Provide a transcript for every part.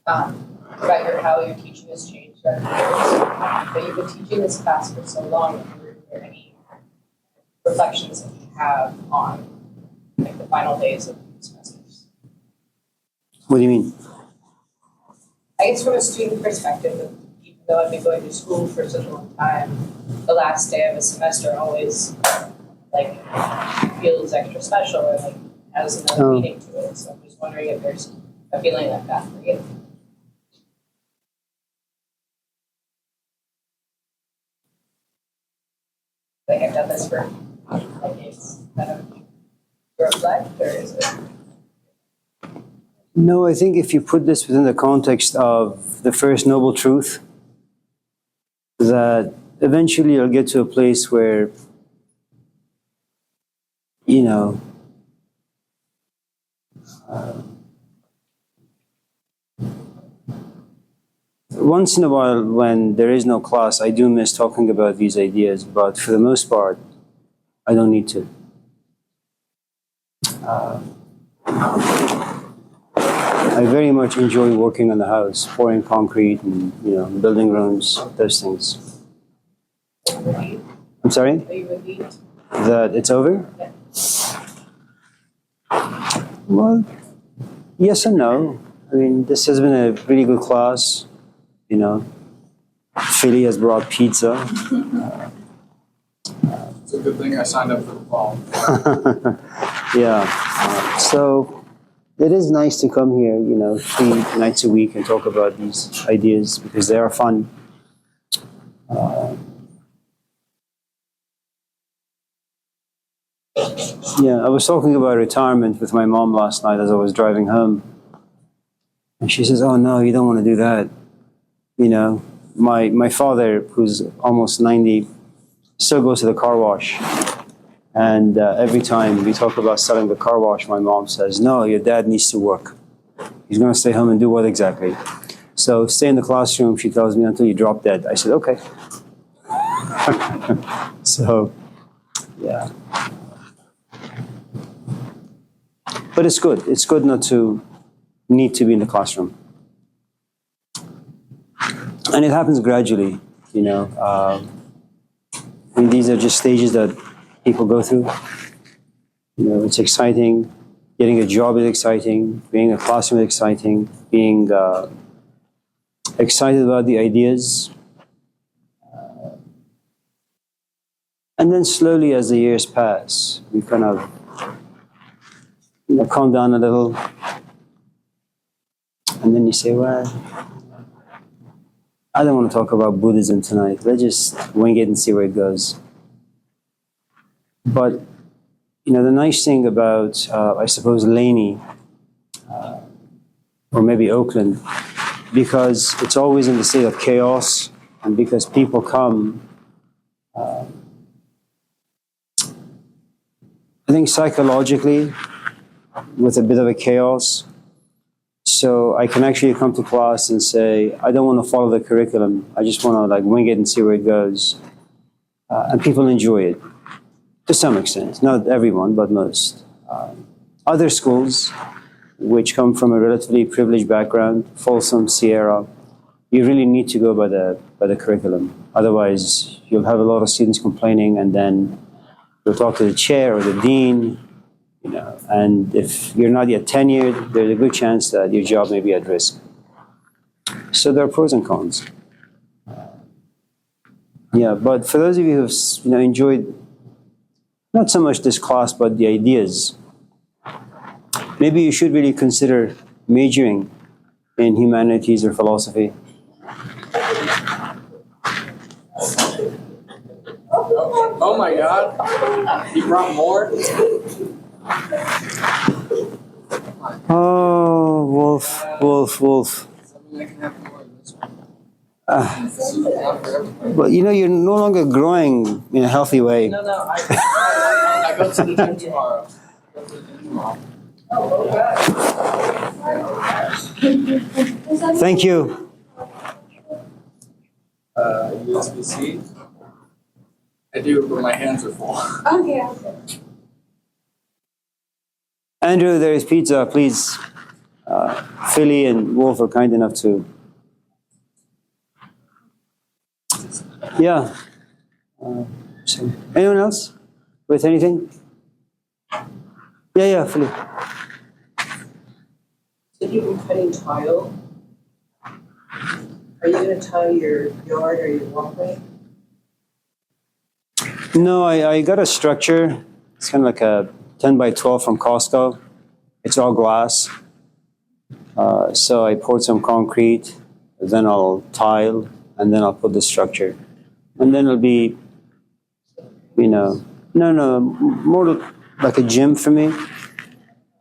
about how your teaching has changed over the years. But you've been teaching this class for so long. Are there any reflections that you have on like the final days of the semesters? What do you mean? I guess from a student perspective, even though I've been going to school for such a long time, the last day of a semester always like feels extra special or like has another meaning to it. So I'm just wondering if there's a feeling like that for you. Like I've done this for decades. Kind of reflect, or is it? No, I think if you put this within the context of the first noble truth, that eventually you'll get to a place where, you know, once in a while when there is no class, I do miss talking about these ideas, but for the most part, I don't need to. I very much enjoy working on the house, pouring concrete and, building rooms, those things. I'm sorry? Are you relieved? That it's over? Well, yes and no. I mean, this has been a really good class. Philly has brought pizza. It's a good thing I signed up for the fall. Yeah. So it is nice to come here, 3 nights a week and talk about these ideas because they are fun. I was talking about retirement with my mom last night as I was driving home. And she says, "Oh no, you don't want to do that." My father, who's almost 90, still goes to the car wash. And every time we talk about selling the car wash, my mom says, "No, your dad needs to work. He's going to stay home and do what exactly?" So stay in the classroom, she tells me, until you drop dead. I said, okay. So, yeah. But it's good. It's good not to need to be in the classroom. And it happens gradually, and these are just stages that people go through. It's exciting. Getting a job is exciting. Being in a classroom is exciting. Being excited about the ideas. And then slowly as the years pass, we kind of calm down a little. And then you say, well, I don't want to talk about Buddhism tonight. Let's just wing it and see where it goes. But, the nice thing about, I suppose, Laney, or maybe Oakland, because it's always in the state of chaos, and because people come, I think psychologically, with a bit of a chaos, so I can actually come to class and say, I don't want to follow the curriculum. I just want to wing it and see where it goes. And people enjoy it to some extent. Not everyone, but most. Other schools, which come from a relatively privileged background, Folsom, Sierra, you really need to go by the curriculum. Otherwise, you'll have a lot of students complaining, and then you'll talk to the chair or the dean. And if you're not yet tenured, there's a good chance that your job may be at risk. So there are pros and cons. But for those of you who've enjoyed not so much this class, but the ideas, maybe you should really consider majoring in humanities or philosophy. Oh my God! You brought more? Oh, Wolf. But you're no longer growing in a healthy way. No, I go to the gym tomorrow. Thank you. USB-C? I do, but my hands are full. Okay. Andrew, there is pizza, please. Philly and Wolf are kind enough to. Yeah. So, anyone else with anything? Yeah, Philly. So you've been cutting tile. Are you gonna tile your yard or your walkway? No, I got a structure. It's kind of like a 10 by 12 from Costco. It's all glass. So I poured some concrete, then I'll tile, and then I'll put the structure. And then it'll be, no, more like a gym for me,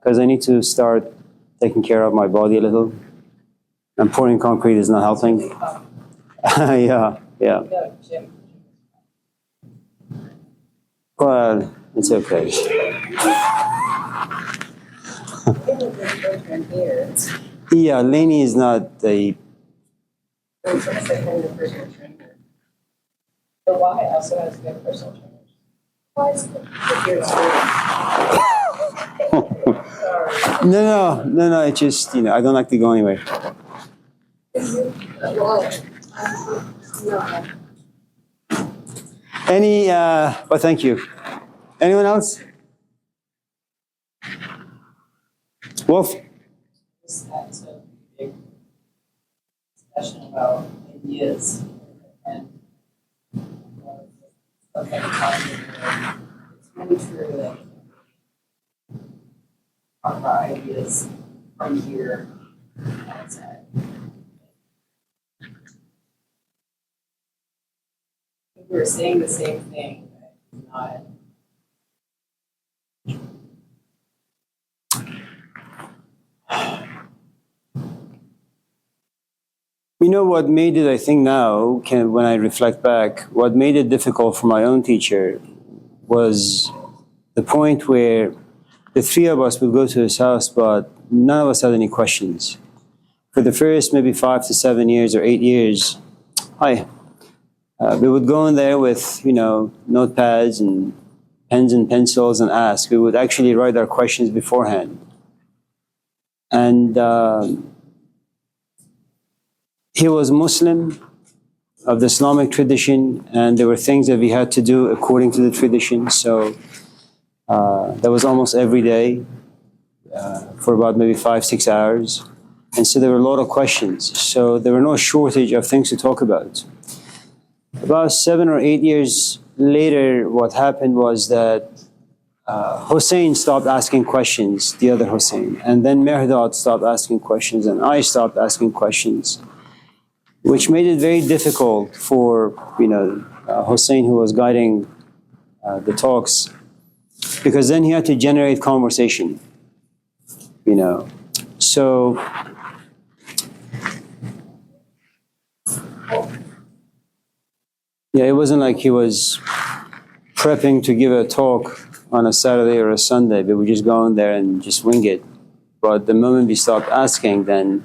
because I need to start taking care of my body a little. And pouring concrete is not helping. Yeah. You got a gym. Well, it's okay. Here. Yeah, Laney is not the. It's like having a personal trainer. But why also has to be a personal trainer? Why is it? If you're sorry. No. It's just, I don't like to go anywhere. Well, thank you. Anyone else? Wolf? Just had a big discussion about ideas and stuff that we're talking about. It's really true that talk about ideas from here outside. We were saying the same thing, but not. You know what made it, I think now, when I reflect back, what made it difficult for my own teacher was the point where the three of us would go to his house, but none of us had any questions. For the first maybe 5 to 7 years or 8 years, we would go in there with, notepads and pens and pencils and ask. We would actually write our questions beforehand. And he was Muslim of the Islamic tradition, and there were things that we had to do according to the tradition. So that was almost every day for about maybe 5-6 hours. And so there were a lot of questions. So there were no shortage of things to talk about. About 7 or 8 years later, what happened was that Hussein stopped asking questions, the other Hussein, and then Mehrdad stopped asking questions, and I stopped asking questions, which made it very difficult for Hussein, who was guiding the talks, because then he had to generate conversation. So yeah, it wasn't like he was prepping to give a talk on a Saturday or a Sunday, but we just go in there and just wing it. But the moment we stopped asking, then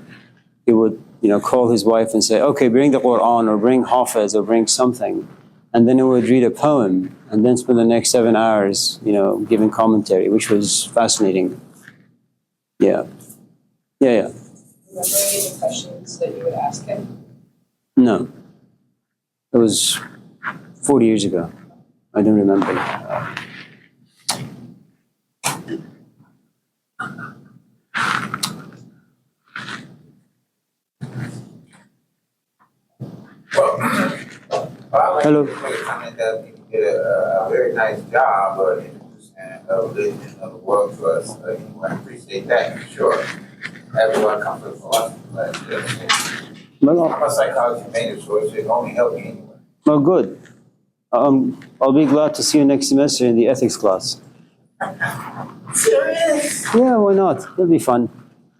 he would call his wife and say, okay, bring the Quran or bring Hafiz or bring something. And then he would read a poem and then spend the next 7 hours, giving commentary, which was fascinating. Yeah. Remember any of the questions that you would ask him? No. It was 40 years ago. I don't remember. Hello. Make a comment that you did a very nice job of introducing religion of the world to us. I appreciate that for sure. Everyone comes with philosophy, but I'm a psychology major, so it should only help me anyway. Well, good. I'll be glad to see you next semester in the ethics class. Serious? Yeah, why not? It'll be fun.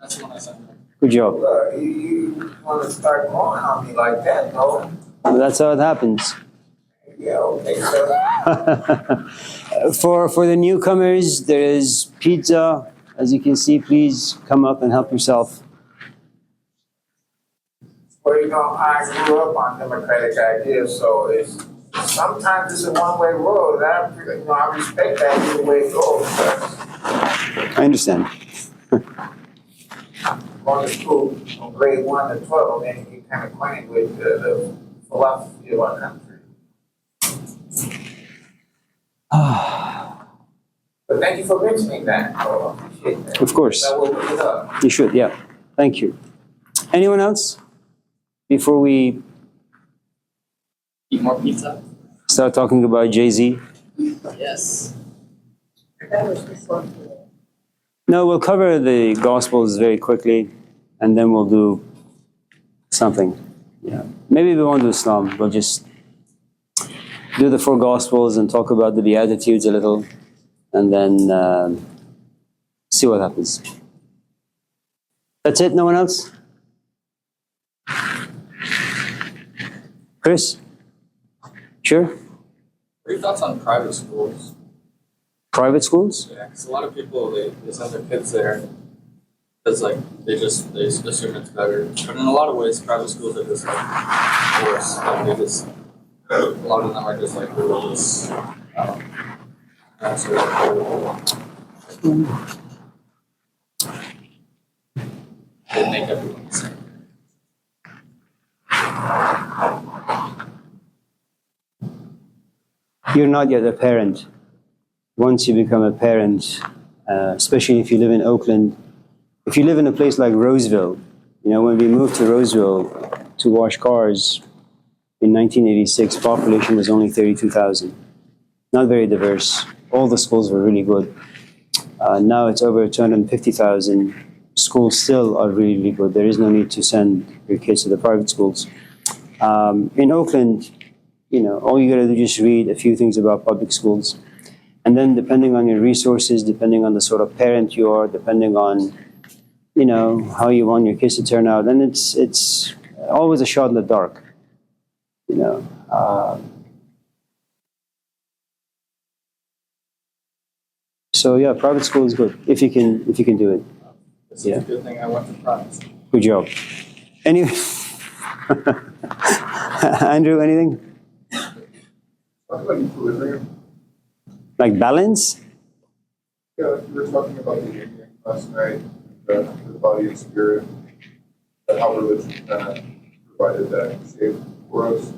That's what I said. Good job. Look, you want to start going on me like that, no? Well, that's how it happens. Yeah, okay, sir. For the newcomers, there is pizza. As you can see, please come up and help yourself. Well, I grew up on democratic ideas, so sometimes it's a one-way road. And I respect that either way it goes. I understand. going to school from grade 1 to 12, and you get kind of acquainted with the philosophy of our country. But thank you for mentioning that. Oh, I appreciate that. Of course. That will look it up. You should, yeah. Thank you. Anyone else? Before we Eat more pizza? start talking about Jay-Z? Yes. That was this one. No, we'll cover the Gospels very quickly, and then we'll do something. Yeah. Maybe we won't do Islam. We'll just do the 4 Gospels and talk about the Beatitudes a little, and then see what happens. That's it? No one else? Chris? Sure? What are your thoughts on private schools? Private schools? Yeah, because a lot of people, they send their kids there because, like, they just assume it's better. But in a lot of ways, private schools are just, like, worse. Like, they just, a lot of them are just, like, religious. Not so, they make everyone the same. You're not yet a parent. Once you become a parent, especially if you live in Oakland, if you live in a place like Roseville, you know, when we moved to Roseville to wash cars in 1986, population was only 32,000. Not very diverse. All the schools were really good. Now it's over 250,000. Schools still are really, really good. There is no need to send your kids to the private schools. In Oakland, you know, all you gotta do is just read a few things about public schools. And then depending on your resources, depending on the sort of parent you are, depending on, you know, how you want your kids to turn out, and it's always a shot in the dark, you know. So yeah, private school is good if you can do it. It's Yeah. a good thing I went to private school. Good job. Anyway, Andrew, anything? Talk about equilibrium. Like balance? Yeah, like you were talking about the union last night, the body and spirit, and how religion kind of provided that shape for us.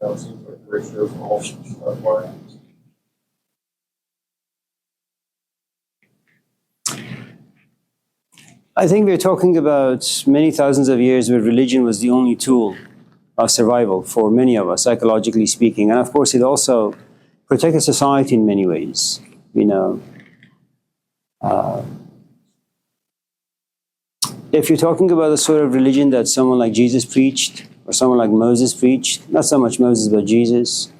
Now it seems like the ratio is all that's why. I think we're talking about many thousands of years where religion was the only tool of survival for many of us, psychologically speaking. And of course, it also protected society in many ways, you know. If you're talking about the sort of religion that someone like Jesus preached, or someone like Moses preached, not so much Moses, but Jesus,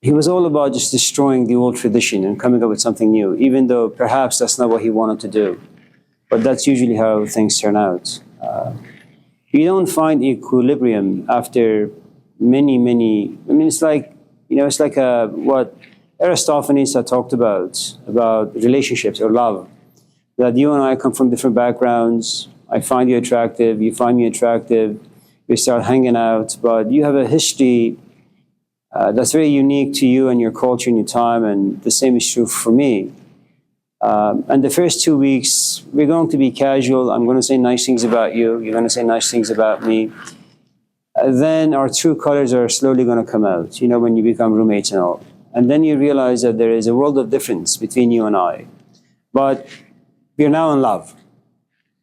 he was all about just destroying the old tradition and coming up with something new, even though perhaps that's not what he wanted to do. But that's usually how things turn out. You don't find equilibrium after many, I mean, it's like, you know, it's like what Aristophanes had talked about relationships or love. That you and I come from different backgrounds. I find you attractive, you find me attractive, we start hanging out, but you have a history that's very unique to you and your culture and your time, and the same is true for me. And the first 2 weeks, we're going to be casual. I'm going to say nice things about you. You're going to say nice things about me. Then our true colors are slowly going to come out, you know, when you become roommates and all. And then you realize that there is a world of difference between you and I. But we're now in love,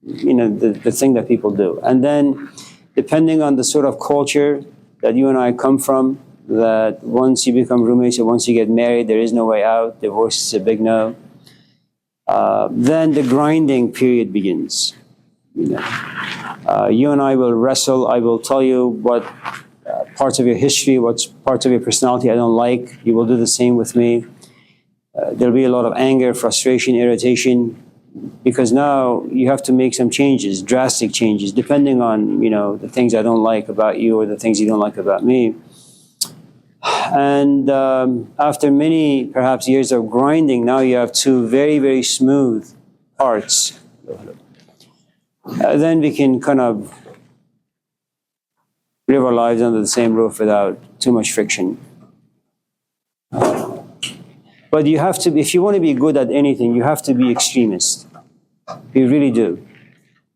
you know, the thing that people do. And then, depending on the sort of culture that you and I come from, that once you become roommates or once you get married, there is no way out. Divorce is a big no. Then the grinding period begins. You know, you and I will wrestle. I will tell you what parts of your history, what parts of your personality I don't like. You will do the same with me. There'll be a lot of anger, frustration, irritation, because now you have to make some changes, drastic changes, depending on, you know, the things I don't like about you or the things you don't like about me. And after many, perhaps, years of grinding, now you have two very, very smooth parts. Then we can kind of live our lives under the same roof without too much friction. But you have to, if you want to be good at anything, you have to be extremist. You really do.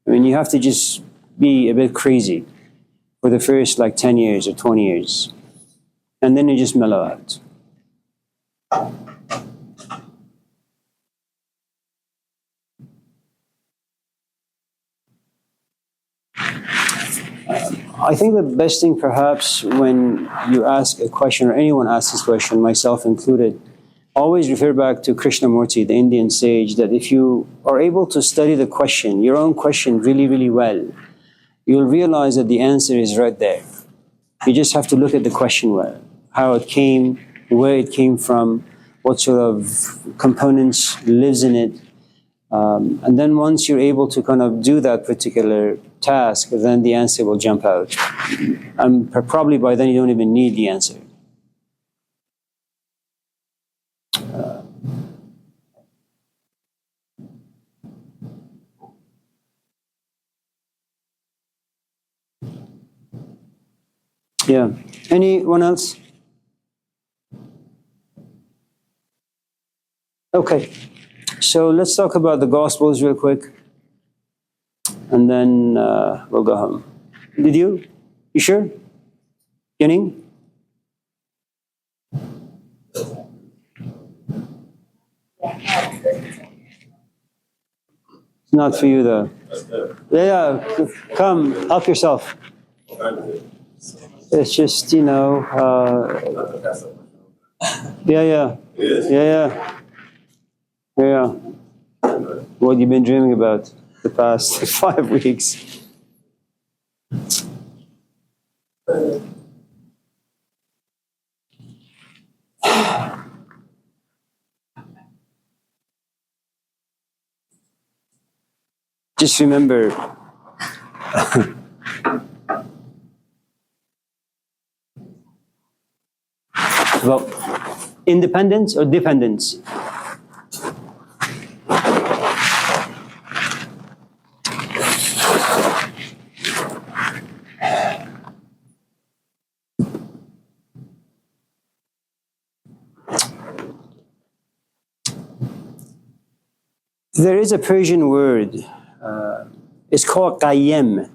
I mean, you have to just be a bit crazy for the first like 10 years or 20 years. And then you just mellow out. I think the best thing perhaps when you ask a question or anyone asks this question, myself included, always refer back to Krishnamurti, the Indian sage, that if you are able to study the question, your own question really, really well, you'll realize that the answer is right there. You just have to look at the question well, how it came, where it came from, what sort of components lives in it. And then once you're able to kind of do that particular task, then the answer will jump out. And probably by then you don't even need the answer. Yeah. Anyone else? Okay. So let's talk about the Gospels real quick. And then we'll go home. Did you? You sure? Beginning? It's not for you though. Yeah, come, help yourself. It's just, yeah. What you've been dreaming about the past 5 weeks. Just remember, well, independence or dependence? There is a Persian word. It's called qayyim.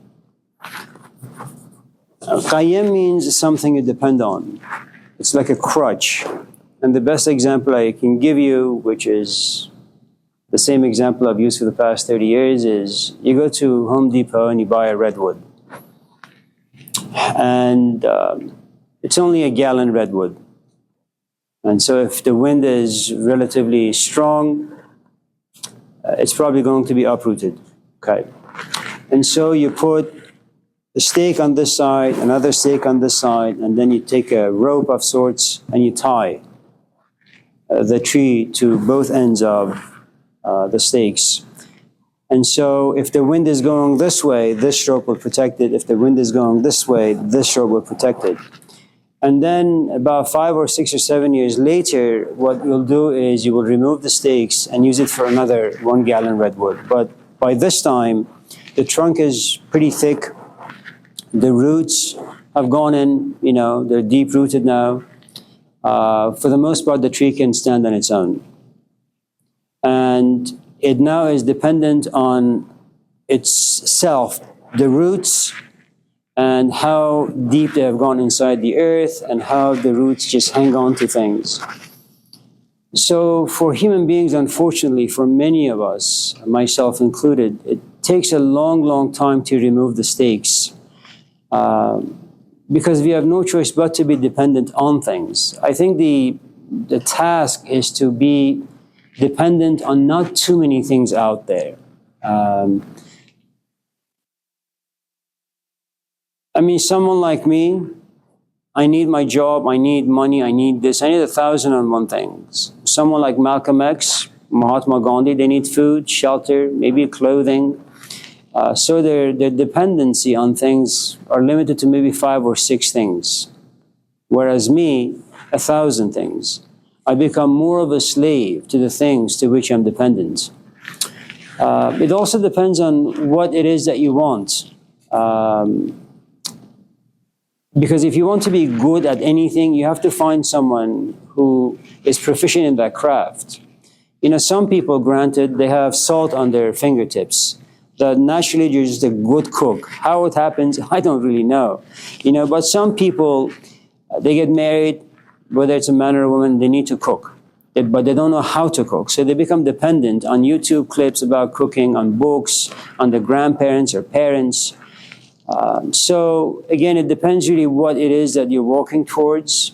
Qayyim means something you depend on. It's like a crutch. And the best example I can give you, which is the same example I've used for the past 30 years, is you go to Home Depot and you buy a redwood. And it's only a gallon redwood. And so if the wind is relatively strong, it's probably going to be uprooted. Okay. And so you put a stake on this side, another stake on this side, and then you take a rope of sorts and you tie the tree to both ends of the stakes. And so if the wind is going this way, this rope will protect it. If the wind is going this way, this rope will protect it. And then about 5 or 6 or 7 years later, what you'll do is you will remove the stakes and use it for another 1 gallon redwood. But by this time, the trunk is pretty thick. The roots have gone in, they're deep rooted now. For the most part, the tree can stand on its own. And it now is dependent on itself, the roots, and how deep they have gone inside the earth, and how the roots just hang on to things. So for human beings, unfortunately, for many of us, myself included, it takes a long, long time to remove the stakes. Because we have no choice but to be dependent on things. I think the task is to be dependent on not too many things out there. Someone like me, I need my job, I need money, I need this, I need 1,001 things. Someone like Malcolm X, Mahatma Gandhi, they need food, shelter, maybe clothing. So their dependency on things are limited to maybe 5 or 6 things. Whereas me, 1,000 things. I become more of a slave to the things to which I'm dependent. It also depends on what it is that you want. Because if you want to be good at anything, you have to find someone who is proficient in that craft. You know, some people, granted, they have salt on their fingertips. That naturally you're just a good cook. How it happens, I don't really know. You know, but some people, they get married, whether it's a man or a woman, they need to cook. But they don't know how to cook. So they become dependent on YouTube clips about cooking, on books, on their grandparents or parents. So again, it depends really what it is that you're working towards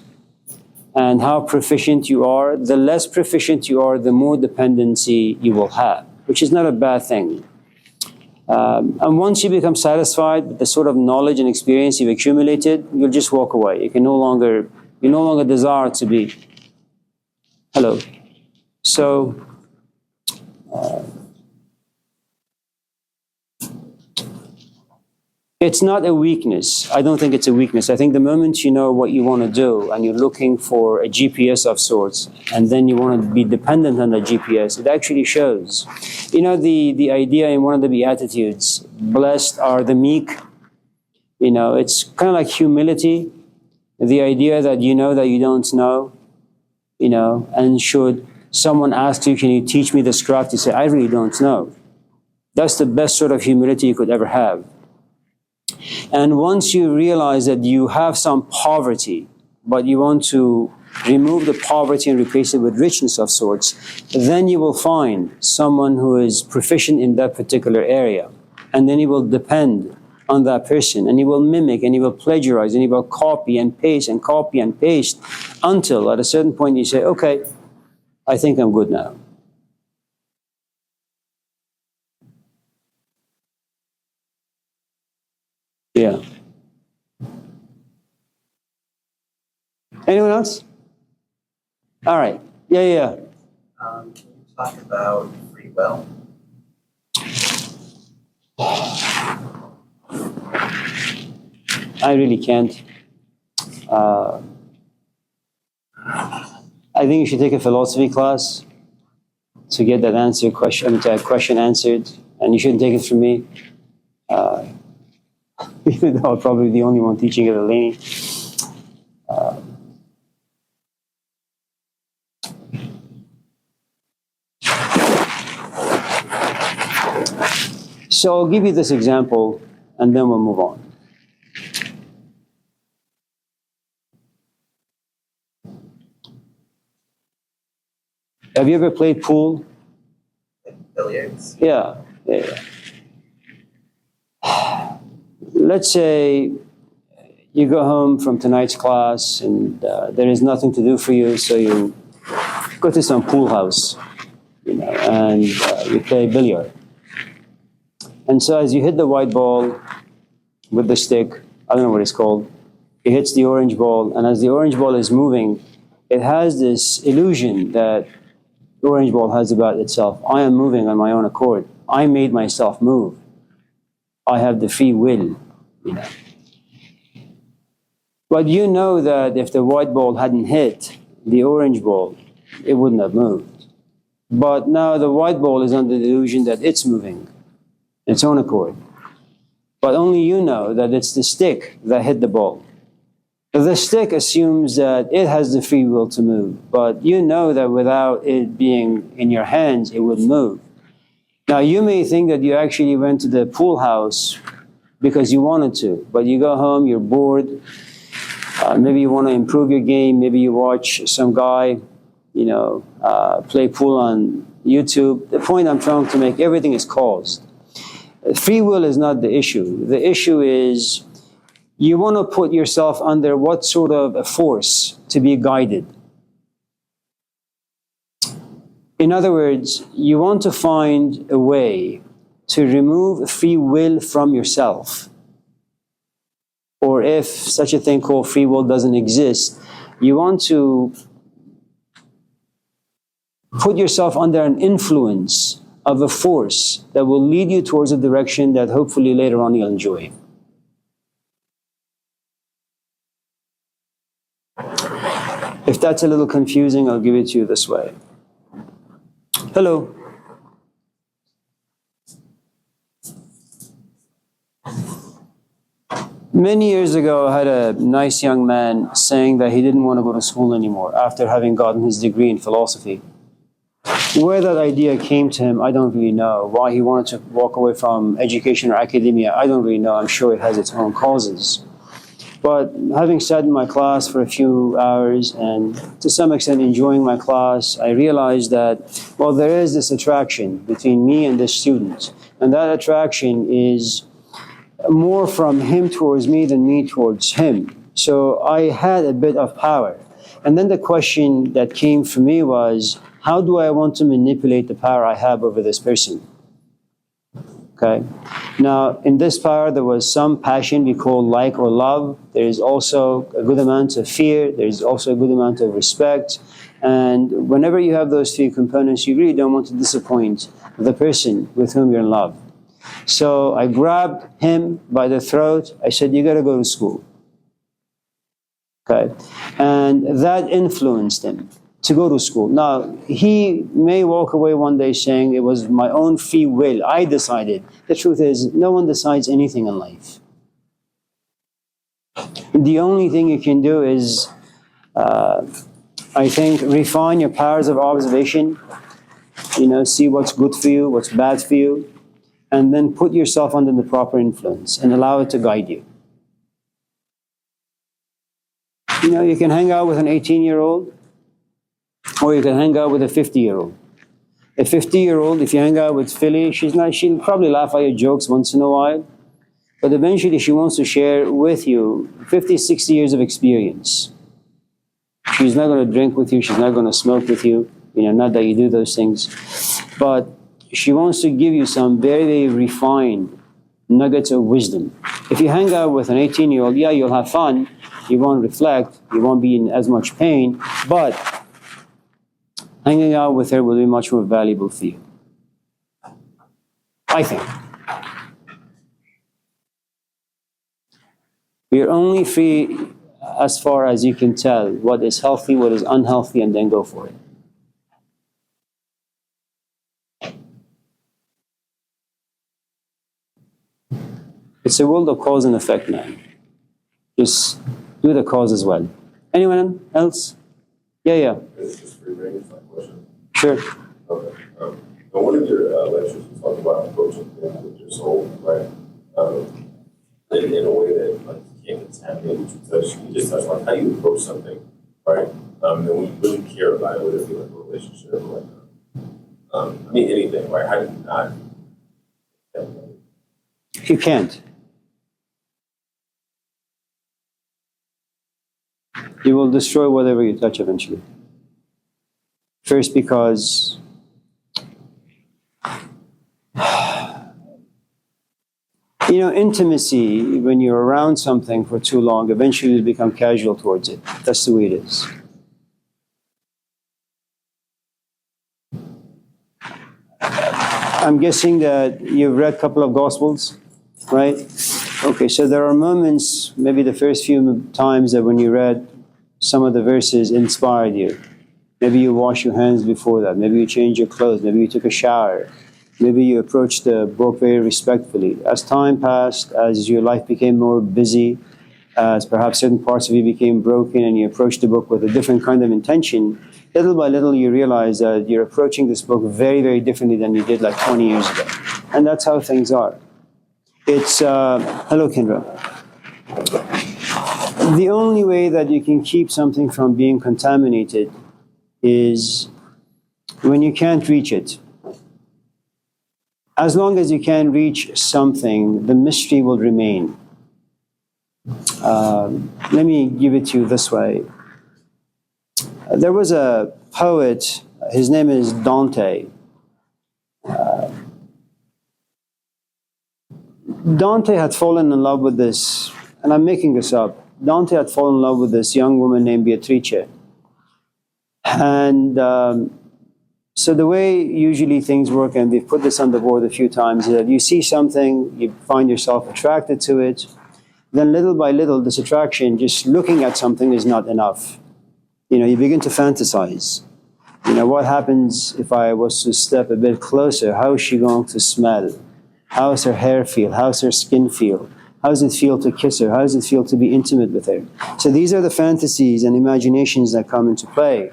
and how proficient you are. The less proficient you are, the more dependency you will have, which is not a bad thing. And once you become satisfied with the sort of knowledge and experience you've accumulated, you'll just walk away. You no longer desire to be. Hello. So, it's not a weakness. I don't think it's a weakness. I think the moment you know what you want to do and you're looking for a GPS of sorts, and then you want to be dependent on the GPS, it actually shows. You know, the idea in one of the Beatitudes, blessed are the meek, you know, it's kind of like humility. The idea that you know that you don't know, you know, and should someone ask you, can you teach me this craft? You say, I really don't know. That's the best sort of humility you could ever have. And once you realize that you have some poverty, but you want to remove the poverty and replace it with richness of sorts, then you will find someone who is proficient in that particular area. And then you will depend on that person, and you will mimic, and you will plagiarize, and you will copy and paste and copy and paste until at a certain point you say, okay, I think I'm good now. Yeah. Anyone else? All right. Yeah. Can you talk about free will? I really can't. I think you should take a philosophy class to get that question answered, and you shouldn't take it from me. Even though I'm probably the only one teaching it at Laney. So I'll give you this example, and then we'll move on. Have you ever played pool? Billiards? Yeah. Let's say you go home from tonight's class and there is nothing to do for you, so you go to some pool house, you know, and you play billiard. And so as you hit the white ball with the stick, I don't know what it's called, it hits the orange ball, and as the orange ball is moving, it has this illusion that the orange ball has about itself. I am moving on my own accord. I made myself move. I have the free will, you know. But you know that if the white ball hadn't hit the orange ball, it wouldn't have moved. But now the white ball is under the illusion that it's moving, its own accord. But only you know that it's the stick that hit the ball. The stick assumes that it has the free will to move, but you know that without it being in your hands, it would move. Now, you may think that you actually went to the pool house because you wanted to, but you go home, you're bored, maybe you want to improve your game, maybe you watch some guy, you know, play pool on YouTube. The point I'm trying to make, everything is caused. Free will is not the issue. The issue is you want to put yourself under what sort of a force to be guided. In other words, you want to find a way to remove free will from yourself. Or if such a thing called free will doesn't exist, you want to put yourself under an influence of a force that will lead you towards a direction that hopefully later on you'll enjoy. If that's a little confusing, I'll give it to you this way. Hello. Many years ago, I had a nice young man saying that he didn't want to go to school anymore after having gotten his degree in philosophy. Where that idea came to him, I don't really know. Why he wanted to walk away from education or academia, I don't really know. I'm sure it has its own causes. But having sat in my class for a few hours and to some extent enjoying my class, I realized that, well, there is this attraction between me and this student. And that attraction is more from him towards me than me towards him. So I had a bit of power. And then the question that came for me was, how do I want to manipulate the power I have over this person? Okay. Now, in this power, there was some passion we call like or love. There is also a good amount of fear. There is also a good amount of respect. And whenever you have those three components, you really don't want to disappoint the person with whom you're in love. So I grabbed him by the throat. I said, you got to go to school. Okay. And that influenced him to go to school. Now, he may walk away one day saying it was my own free will. I decided. The truth is, no one decides anything in life. The only thing you can do is, I think, refine your powers of observation, see what's good for you, what's bad for you, and then put yourself under the proper influence and allow it to guide you. You can hang out with an 18-year-old, or you can hang out with a 50-year-old. A 50-year-old, if you hang out with Philly, she'll probably laugh at your jokes once in a while, but eventually she wants to share with you 50, 60 years of experience. She's not going to drink with you, she's not going to smoke with you, not that you do those things, but she wants to give you some very, very refined nuggets of wisdom. If you hang out with an 18-year-old, yeah, you'll have fun, you won't reflect, you won't be in as much pain, but hanging out with her will be much more valuable for you, I think. You're only free as far as you can tell what is healthy, what is unhealthy, and then go for it. It's a world of cause and effect, man. Just do the cause as well. Anyone else? Yeah. It's just free range, it's my question. Sure. Okay. In one of your lectures, you talked about approaching things with your soul, right? In a way that you can't contaminate what you touch. You just touch on how you approach something, right? And when you really care about it, whether it be like a relationship or anything, right? How do you not? You can't. You will destroy whatever you touch eventually. First, because intimacy, when you're around something for too long, eventually you become casual towards it. That's the way it is. I'm guessing that you've read a couple of Gospels, right? Okay, so there are moments, maybe the first few times that when you read some of the verses inspired you. Maybe you wash your hands before that. Maybe you change your clothes. Maybe you took a shower. Maybe you approached the book very respectfully. As time passed, as your life became more busy, as perhaps certain parts of you became broken and you approached the book with a different kind of intention, little by little you realize that you're approaching this book very, very differently than you did like 20 years ago. And that's how things are. It's, hello Kendra. The only way that you can keep something from being contaminated is when you can't reach it. As long as you can reach something, the mystery will remain. Let me give it to you this way. There was a poet, his name is Dante. Dante had fallen in love with this, and I'm making this up. Dante had fallen in love with this young woman named Beatrice. And so the way usually things work, and we've put this on the board a few times, is that you see something, you find yourself attracted to it, then little by little, this attraction, just looking at something is not enough. You begin to fantasize. What happens if I was to step a bit closer? How is she going to smell? How does her hair feel? How does her skin feel? How does it feel to kiss her? How does it feel to be intimate with her? So these are the fantasies and imaginations that come into play.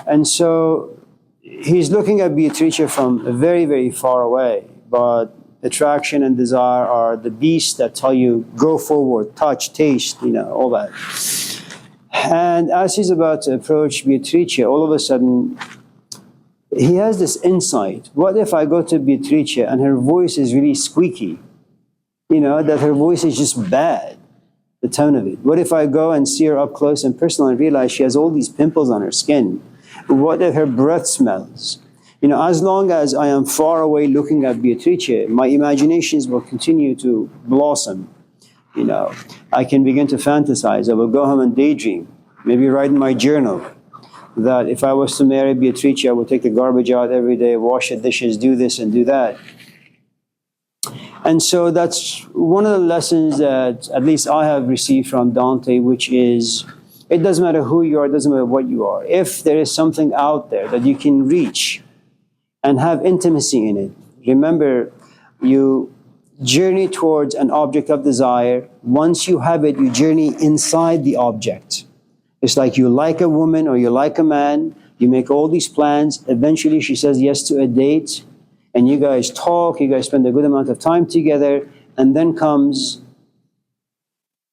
And so he's looking at Beatrice from very, very far away, but attraction and desire are the beasts that tell you go forward, touch, taste, all that. And as he's about to approach Beatrice, all of a sudden, he has this insight. What if I go to Beatrice and her voice is really squeaky? That her voice is just bad, the tone of it. What if I go and see her up close and personal and realize she has all these pimples on her skin? What if her breath smells? As long as I am far away looking at Beatrice, my imaginations will continue to blossom. I can begin to fantasize. I will go home and daydream, maybe write in my journal that if I was to marry Beatrice, I would take the garbage out every day, wash the dishes, do this and do that. And so that's one of the lessons that at least I have received from Dante, which is, it doesn't matter who you are, it doesn't matter what you are. If there is something out there that you can reach and have intimacy in it, remember, you journey towards an object of desire. Once you have it, you journey inside the object. It's like you like a woman or you like a man, you make all these plans, eventually she says yes to a date, and you guys talk, you guys spend a good amount of time together, and then comes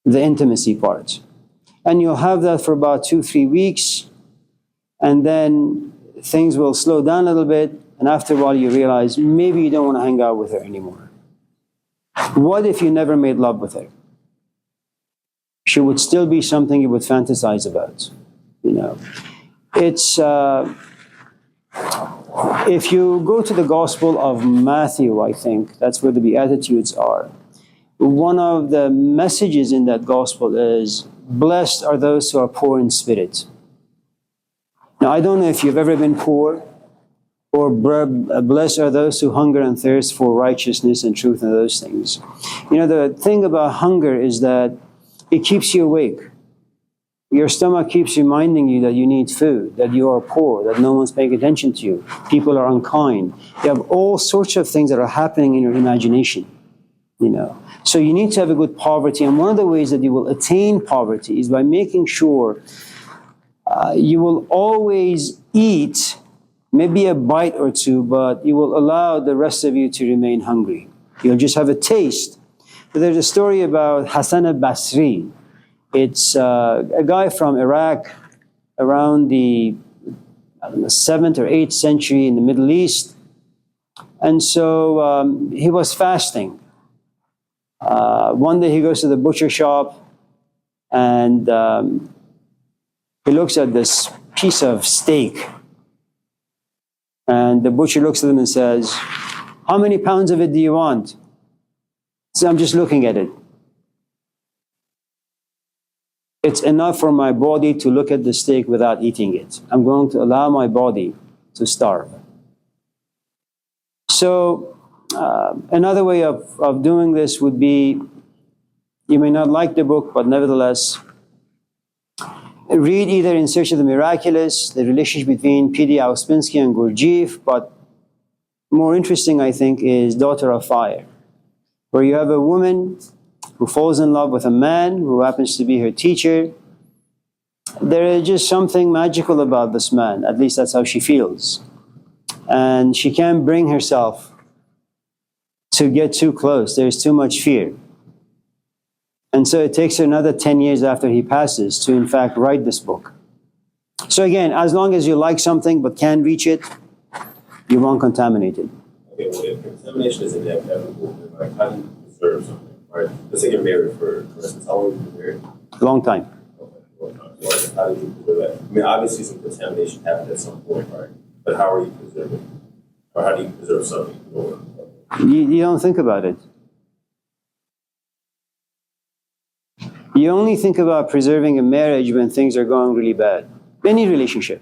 the intimacy part. And you'll have that for about 2-3 weeks, and then things will slow down a little bit, and after a while you realize maybe you don't want to hang out with her anymore. What if you never made love with her? She would still be something you would fantasize about. It's if you go to the Gospel of Matthew, I think that's where the Beatitudes are. One of the messages in that Gospel is, blessed are those who are poor in spirit. Now, I don't know if you've ever been poor, or blessed are those who hunger and thirst for righteousness and truth and those things. The thing about hunger is that it keeps you awake. Your stomach keeps reminding you that you need food, that you are poor, that no one's paying attention to you. People are unkind. You have all sorts of things that are happening in your imagination, So you need to have a good poverty. And one of the ways that you will attain poverty is by making sure you will always eat maybe a bite or two, but you will allow the rest of you to remain hungry. You'll just have a taste. There's a story about Hassan al-Basri. It's a guy from Iraq around the 7th or 8th century in the Middle East. And so he was fasting. One day he goes to the butcher shop and he looks at this piece of steak. And the butcher looks at him and says, how many pounds of it do you want? So I'm just looking at it. It's enough for my body to look at the steak without eating it. I'm going to allow my body to starve. So another way of doing this would be, you may not like the book, but nevertheless, read either In Search of the Miraculous, the relationship between P.D. Auspinski and Gurdjieff, but more interesting, I think, is Daughter of Fire, where you have a woman who falls in love with a man who happens to be her teacher. There is just something magical about this man, at least that's how she feels. And she can't bring herself to get too close. There's too much fear. And so it takes her another 10 years after he passes to, in fact, write this book. So again, as long as you like something but can't reach it, you won't contaminate it. Okay, well, if contamination is inevitable, then how do you preserve something, right? Let's say you're married for instance. How long have you been married? Long time. Okay, long time. So how do you preserve that? I mean, obviously some contamination happened at some point, right? But how are you preserving? Or how do you preserve something? You don't think about it. You only think about preserving a marriage when things are going really bad. Any relationship.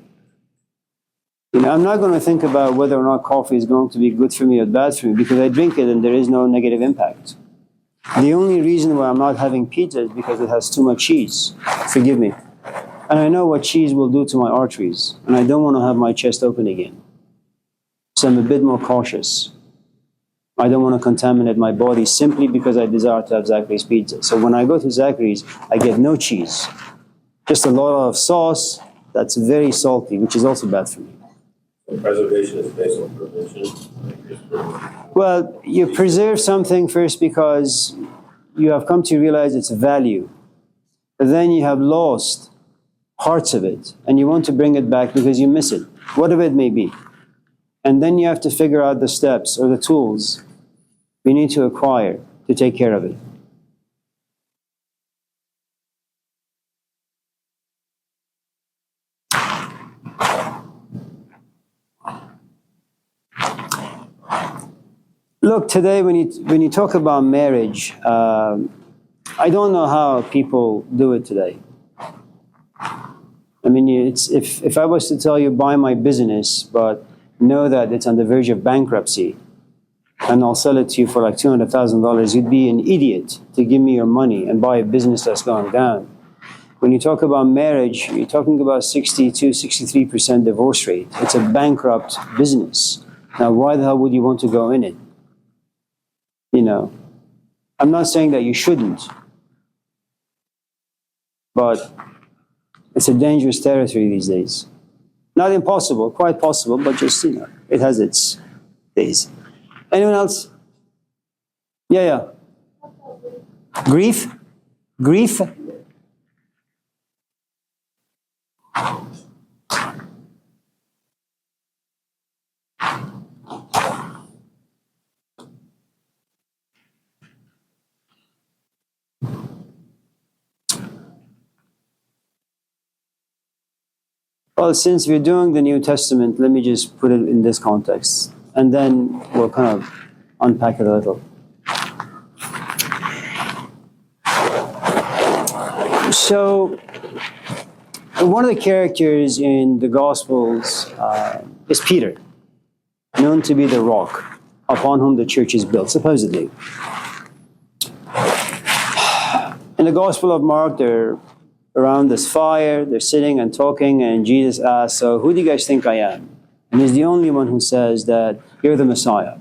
I'm not going to think about whether or not coffee is going to be good for me or bad for me because I drink it and there is no negative impact. The only reason why I'm not having pizza is because it has too much cheese. Forgive me. And I know what cheese will do to my arteries, and I don't want to have my chest open again. So I'm a bit more cautious. I don't want to contaminate my body simply because I desire to have Zachary's pizza. So when I go to Zachary's, I get no cheese. Just a lot of sauce that's very salty, which is also bad for me. Preservation is based on prevention. Well, you preserve something first because you have come to realize its value. But then you have lost parts of it, and you want to bring it back because you miss it, whatever it may be. And then you have to figure out the steps or the tools you need to acquire to take care of it. Look, today when you talk about marriage, I don't know how people do it today. I mean, if I was to tell you buy my business, but know that it's on the verge of bankruptcy, and I'll sell it to you for like $200,000, you'd be an idiot to give me your money and buy a business that's going down. When you talk about marriage, you're talking about 62, 63% divorce rate. It's a bankrupt business. Now, why the hell would you want to go in it? You know, I'm not saying that you shouldn't, but it's a dangerous territory these days. Not impossible, quite possible, but just, it has its days. Anyone else? Yeah. Grief? Grief? Well, since we're doing the New Testament, let me just put it in this context, and then we'll kind of unpack it a little. So, one of the characters in the Gospels is Peter, known to be the rock upon whom the church is built, supposedly. In the Gospel of Mark, they're around this fire, they're sitting and talking, and Jesus asks, so who do you guys think I am? And he's the only one who says that you're the Messiah.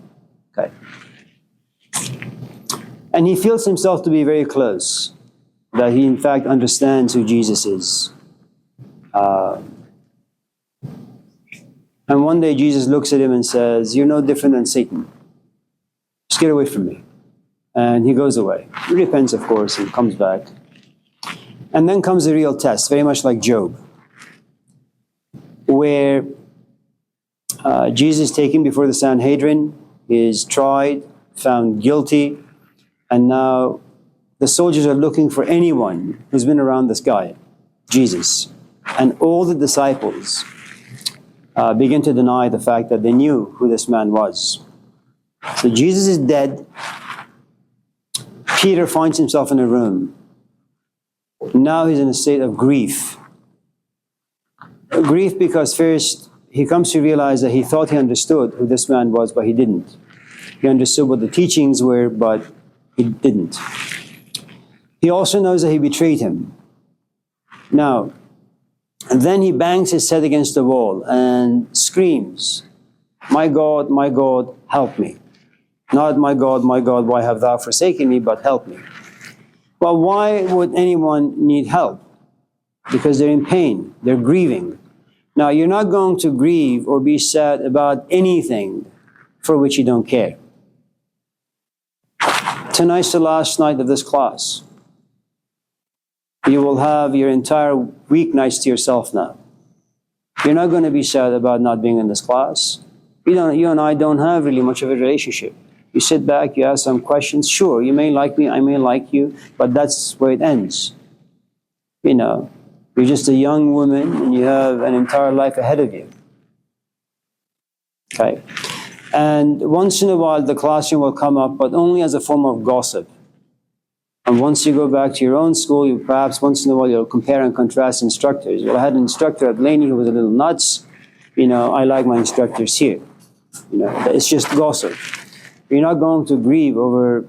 Okay. And he feels himself to be very close, that he in fact understands who Jesus is. And one day Jesus looks at him and says, you're no different than Satan. Just get away from me. And he goes away. He repents, of course, and comes back. And then comes the real test, very much like Job, where Jesus is taken before the Sanhedrin, is tried, found guilty, and now the soldiers are looking for anyone who's been around this guy, Jesus. And all the disciples begin to deny the fact that they knew who this man was. So Jesus is dead. Peter finds himself in a room. Now he's in a state of grief. Grief because first he comes to realize that he thought he understood who this man was, but he didn't. He understood what the teachings were, but he didn't. He also knows that he betrayed him. Now, and then he bangs his head against the wall and screams, my God, help me. Not my God, why have thou forsaken me, but help me. Well, why would anyone need help? Because they're in pain, they're grieving. Now, you're not going to grieve or be sad about anything for which you don't care. Tonight's the last night of this class. You will have your entire weeknights to yourself now. You're not going to be sad about not being in this class. You and I don't have really much of a relationship. You sit back, you ask some questions. Sure, you may like me, I may like you, but that's where it ends. You're just a young woman and you have an entire life ahead of you. Okay? And once in a while, the classroom will come up, but only as a form of gossip. And once you go back to your own school, you perhaps once in a while you'll compare and contrast instructors. Well, I had an instructor at Laney who was a little nuts. I like my instructors here. It's just gossip. You're not going to grieve over,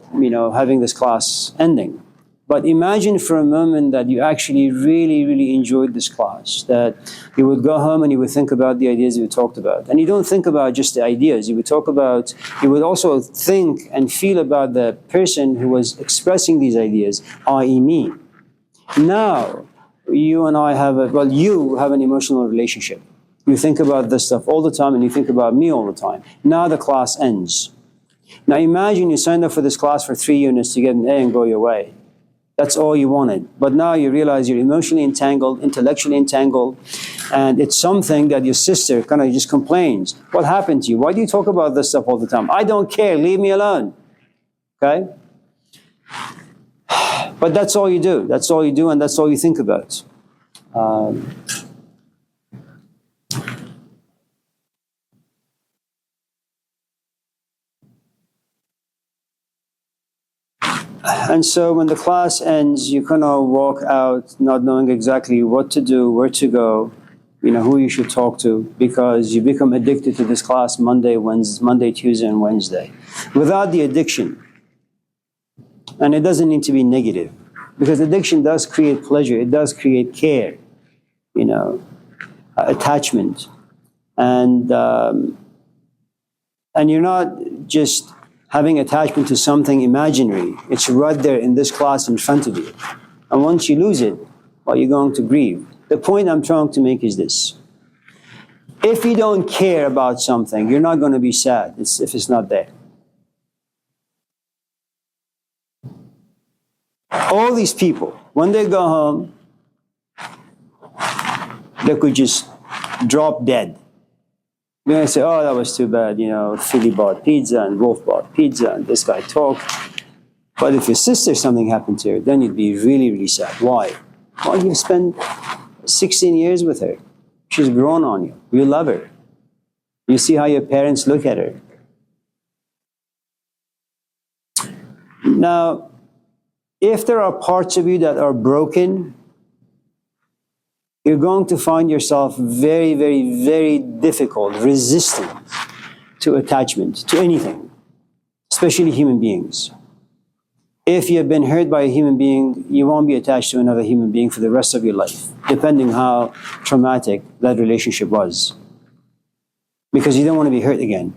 having this class ending. But imagine for a moment that you actually really, really enjoyed this class, that you would go home and you would think about the ideas we talked about. And you don't think about just the ideas. You would also think and feel about the person who was expressing these ideas, i.e. me. Now, you and I you have an emotional relationship. You think about this stuff all the time, and you think about me all the time. Now the class ends. Now imagine you signed up for this class for 3 units to get an A and go your way. That's all you wanted. But now you realize you're emotionally entangled, intellectually entangled, and it's something that your sister kind of just complains. What happened to you? Why do you talk about this stuff all the time? I don't care. Leave me alone. Okay? But that's all you do. That's all you do, and that's all you think about. And so when the class ends, you kind of walk out not knowing exactly what to do, where to go, who you should talk to, because you become addicted to this class Monday, Tuesday, and Wednesday. Without the addiction, and it doesn't need to be negative, because addiction does create pleasure, it does create care, attachment. And you're not just having attachment to something imaginary. It's right there in this class in front of you. And once you lose it, well, you're going to grieve. The point I'm trying to make is this. If you don't care about something, you're not going to be sad if it's not there. All these people, when they go home, they could just drop dead. You're going to say, oh, that was too bad. Philly bought pizza and Wolf bought pizza and this guy talked. But if your sister, something happened to her, then you'd be really, really sad. Why? Well, you've spent 16 years with her. She's grown on you. You love her. You see how your parents look at her. Now, if there are parts of you that are broken, you're going to find yourself very, very, very difficult, resistant to attachment, to anything, especially human beings. If you have been hurt by a human being, you won't be attached to another human being for the rest of your life, depending how traumatic that relationship was. Because you don't want to be hurt again.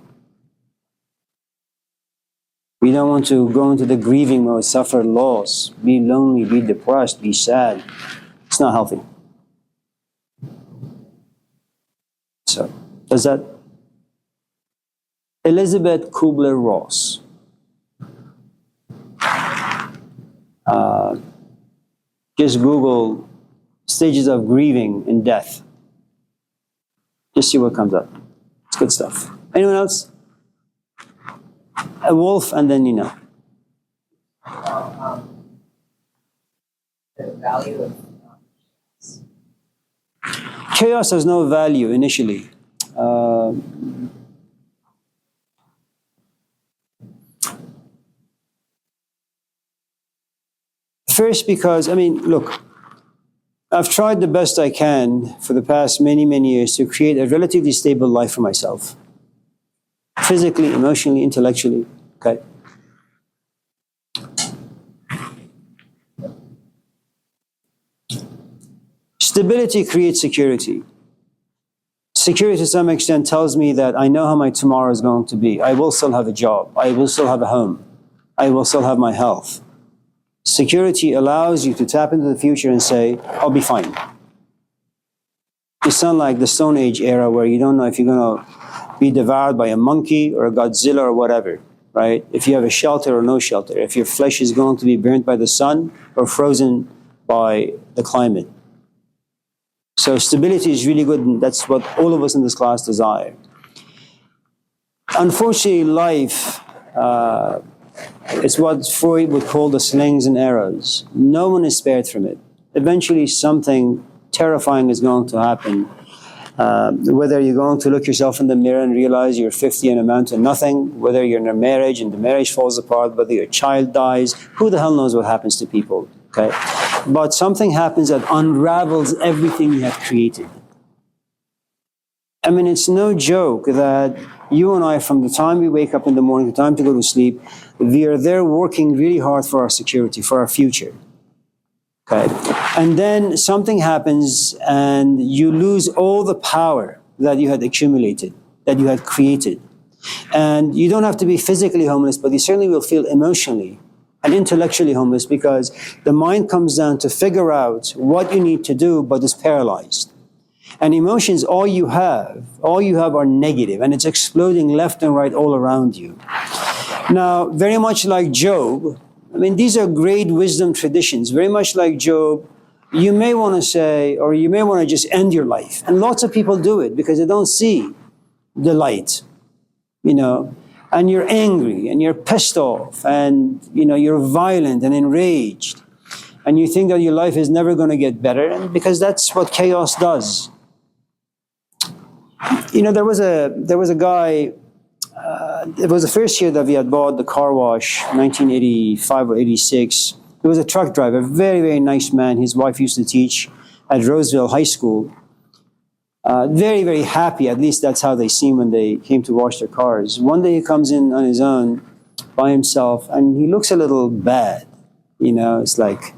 You don't want to go into the grieving mode, suffer loss, be lonely, be depressed, be sad. It's not healthy. So, does that? Elizabeth Kubler-Ross. Just Google stages of grieving and death. Just see what comes up. It's good stuff. Anyone else? A wolf and then The value of chaos has no value initially. First, because, look, I've tried the best I can for the past many, many years to create a relatively stable life for myself. Physically, emotionally, intellectually, okay? Stability creates security. Security, to some extent, tells me that I know how my tomorrow is going to be. I will still have a job. I will still have a home. I will still have my health. Security allows you to tap into the future and say, I'll be fine. It's not like the Stone Age era where you don't know if you're going to be devoured by a monkey or a Godzilla or whatever, right? If you have a shelter or no shelter, if your flesh is going to be burnt by the sun or frozen by the climate. So stability is really good, and that's what all of us in this class desire. Unfortunately, life is what Freud would call the slings and arrows. No one is spared from it. Eventually, something terrifying is going to happen. Whether you're going to look yourself in the mirror and realize you're 50 and amount to nothing, whether you're in a marriage and the marriage falls apart, whether your child dies, who the hell knows what happens to people, okay? But something happens that unravels everything you have created. It's no joke that you and I, from the time we wake up in the morning, the time to go to sleep, we are there working really hard for our security, for our future. Okay? And then something happens and you lose all the power that you had accumulated, that you had created. And you don't have to be physically homeless, but you certainly will feel emotionally and intellectually homeless, because the mind comes down to figure out what you need to do, but is paralyzed. And emotions, all you have are negative, and it's exploding left and right all around you. Now, very much like Job, I mean, these are great wisdom traditions. Very much like Job, you may want to say, or you may want to just end your life. And lots of people do it because they don't see the light, you know, and you're angry and you're pissed off and, you know, you're violent and enraged. And you think that your life is never going to get better, and because that's what chaos does. You know, there was a guy. It was the first year that we had bought the car wash, 1985 or 86. He was a truck driver, very, very nice man. His wife used to teach at Roseville High School. Very, very happy. At least that's how they seemed when they came to wash their cars. One day he comes in on his own, by himself, and he looks a little bad. You know, it's like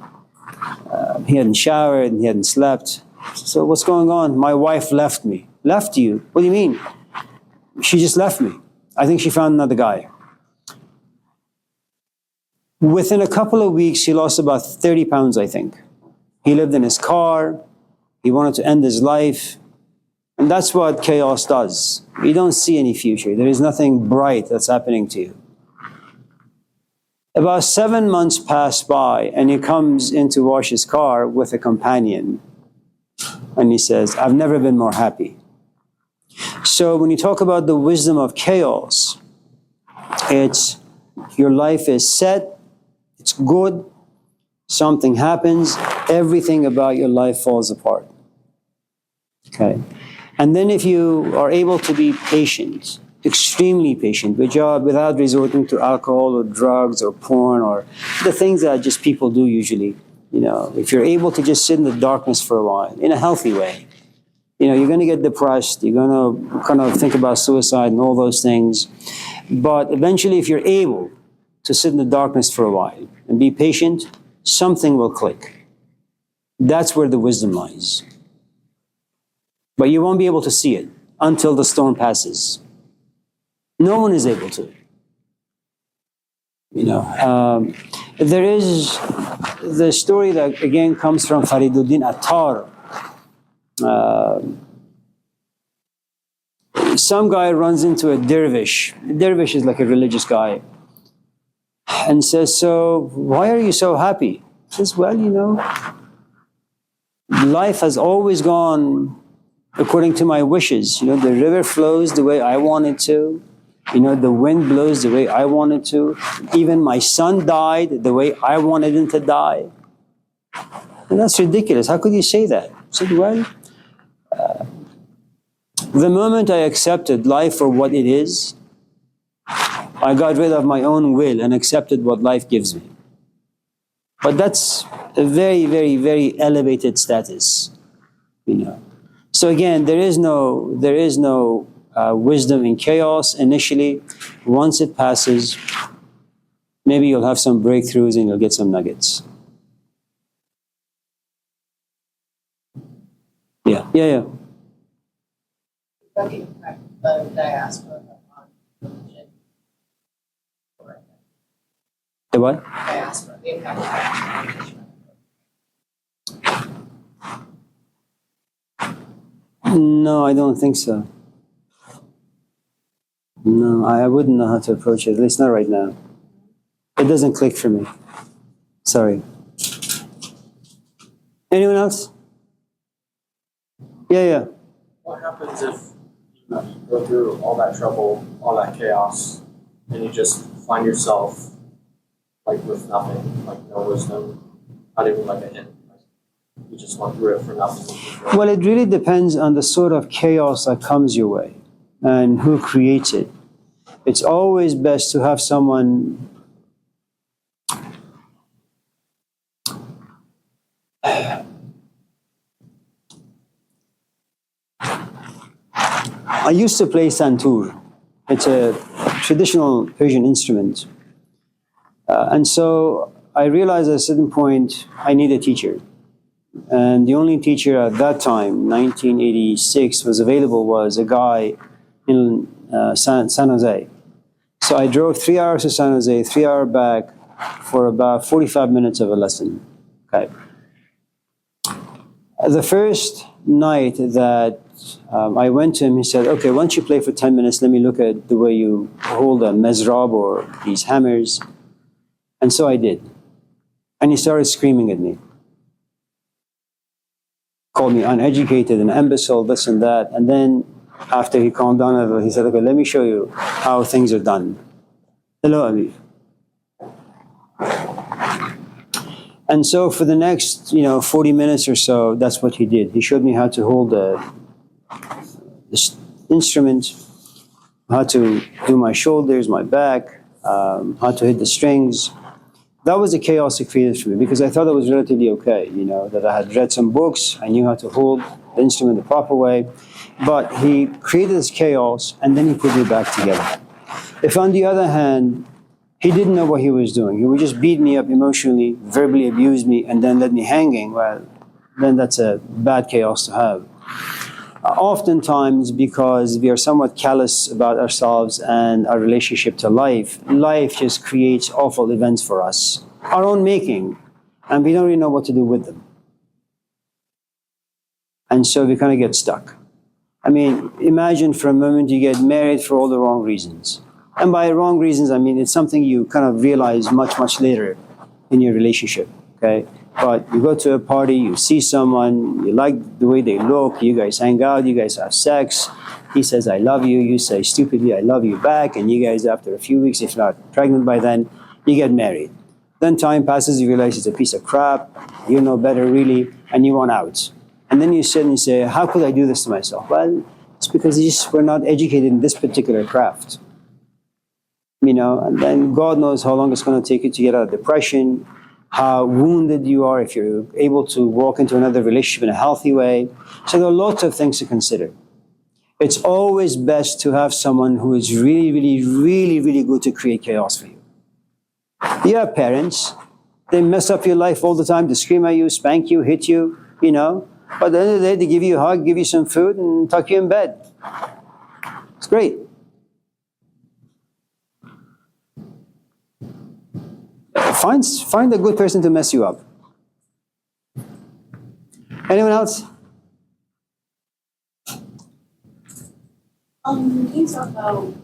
he hadn't showered and he hadn't slept. So what's going on? My wife left me. Left you? What do you mean? She just left me. I think she found another guy. Within a couple of weeks, he lost about 30 pounds, I think. He lived in his car. He wanted to end his life. And that's what chaos does. You don't see any future. There is nothing bright that's happening to you. About 7 months pass by, and he comes in to wash his car with a companion. And he says, I've never been more happy. So when you talk about the wisdom of chaos, it's your life is set, it's good, something happens, everything about your life falls apart. Okay? And then if you are able to be patient, extremely patient, without resorting to alcohol or drugs or porn or the things that just people do usually, you know, if you're able to just sit in the darkness for a while, in a healthy way, you know, you're going to get depressed, you're going to kind of think about suicide and all those things. But eventually, if you're able to sit in the darkness for a while and be patient, something will click. That's where the wisdom lies. But you won't be able to see it until the storm passes. No one is able to. You know, there is the story that again comes from Fariduddin Attar. Some guy runs into a dervish. A dervish is like a religious guy, and says, "So why are you so happy?" He says, "Well, you know, life has always gone according to my wishes. You know, the river flows the way I want it to. You know, the wind blows the way I want it to. Even my son died the way I wanted him to die." And that's ridiculous. How could you say that? I said, well, the moment I accepted life for what it is, I got rid of my own will and accepted what life gives me. But that's a very, very, very elevated status, you know. So again, there is no wisdom in chaos initially. Once it passes, maybe you'll have some breakthroughs and you'll get some nuggets. Yeah. About the impact of diaspora on religion. The what? Diaspora, the impact of religion. No, I don't think so. No, I wouldn't know how to approach it, at least not right now. It doesn't click for me. Sorry. Anyone else? Yeah. What happens if you go through all that trouble, all that chaos, and you just find yourself like with nothing, like no wisdom, not even like a hint? You just went through it for nothing. Well, it really depends on the sort of chaos that comes your way and who creates it. It's always best to have someone I used to play santur. It's a traditional Persian instrument. And so I realized at a certain point I need a teacher. And the only teacher at that time, 1986, was available was a guy in San Jose. So I drove 3 hours to San Jose, 3 hours back for about 45 minutes of a lesson. Okay. The first night that I went to him, he said, okay, once you play for 10 minutes, let me look at the way you hold a mezrab or these hammers. And so I did. And he started screaming at me. Called me uneducated, an imbecile, this and that. And then after he calmed down a little, he said, okay, let me show you how things are done. Hello, Amir. And so for the next, 40 minutes or so, that's what he did. He showed me how to hold this instrument, how to do my shoulders, my back, how to hit the strings. That was a chaos he created for me because I thought it was relatively okay, that I had read some books, I knew how to hold the instrument the proper way. But he created this chaos and then he put me back together. If on the other hand, he didn't know what he was doing, he would just beat me up emotionally, verbally abuse me, and then let me hanging, well, then that's a bad chaos to have. Oftentimes, because we are somewhat callous about ourselves and our relationship to life just creates awful events for us, our own making, and we don't really know what to do with them. And so we kind of get stuck. I mean, imagine for a moment you get married for all the wrong reasons. And by wrong reasons, I mean it's something you kind of realize much, much later in your relationship, okay? But you go to a party, you see someone, you like the way they look, you guys hang out, you guys have sex, he says, I love you, you say stupidly, I love you back, and you guys, after a few weeks, if not pregnant by then, you get married. Then time passes, you realize it's a piece of crap, you know better really, and you want out. And then you sit and you say, how could I do this to myself? Well, it's because we're not educated in this particular craft. And then God knows how long it's going to take you to get out of depression, how wounded you are if you're able to walk into another relationship in a healthy way. So there are lots of things to consider. It's always best to have someone who is really, really, really, really good to create chaos for you. You have parents. They mess up your life all the time. They scream at you, spank you, hit you, But at the end of the day, they give you a hug, give you some food, and tuck you in bed. It's great. Find a good person to mess you up. Anyone else? Can you talk about,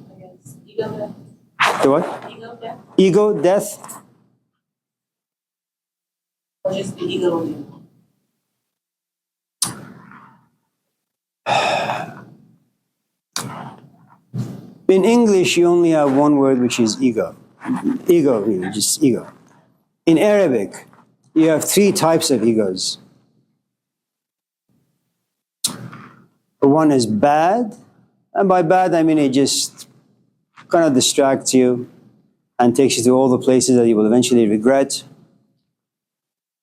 ego death? The what? Ego death? Ego, death? Or just the ego in general? In English, you only have one word, which is ego. Ego, really, just ego. In Arabic, you have 3 types of egos. One is bad, and by bad, I mean it just kind of distracts you and takes you to all the places that you will eventually regret.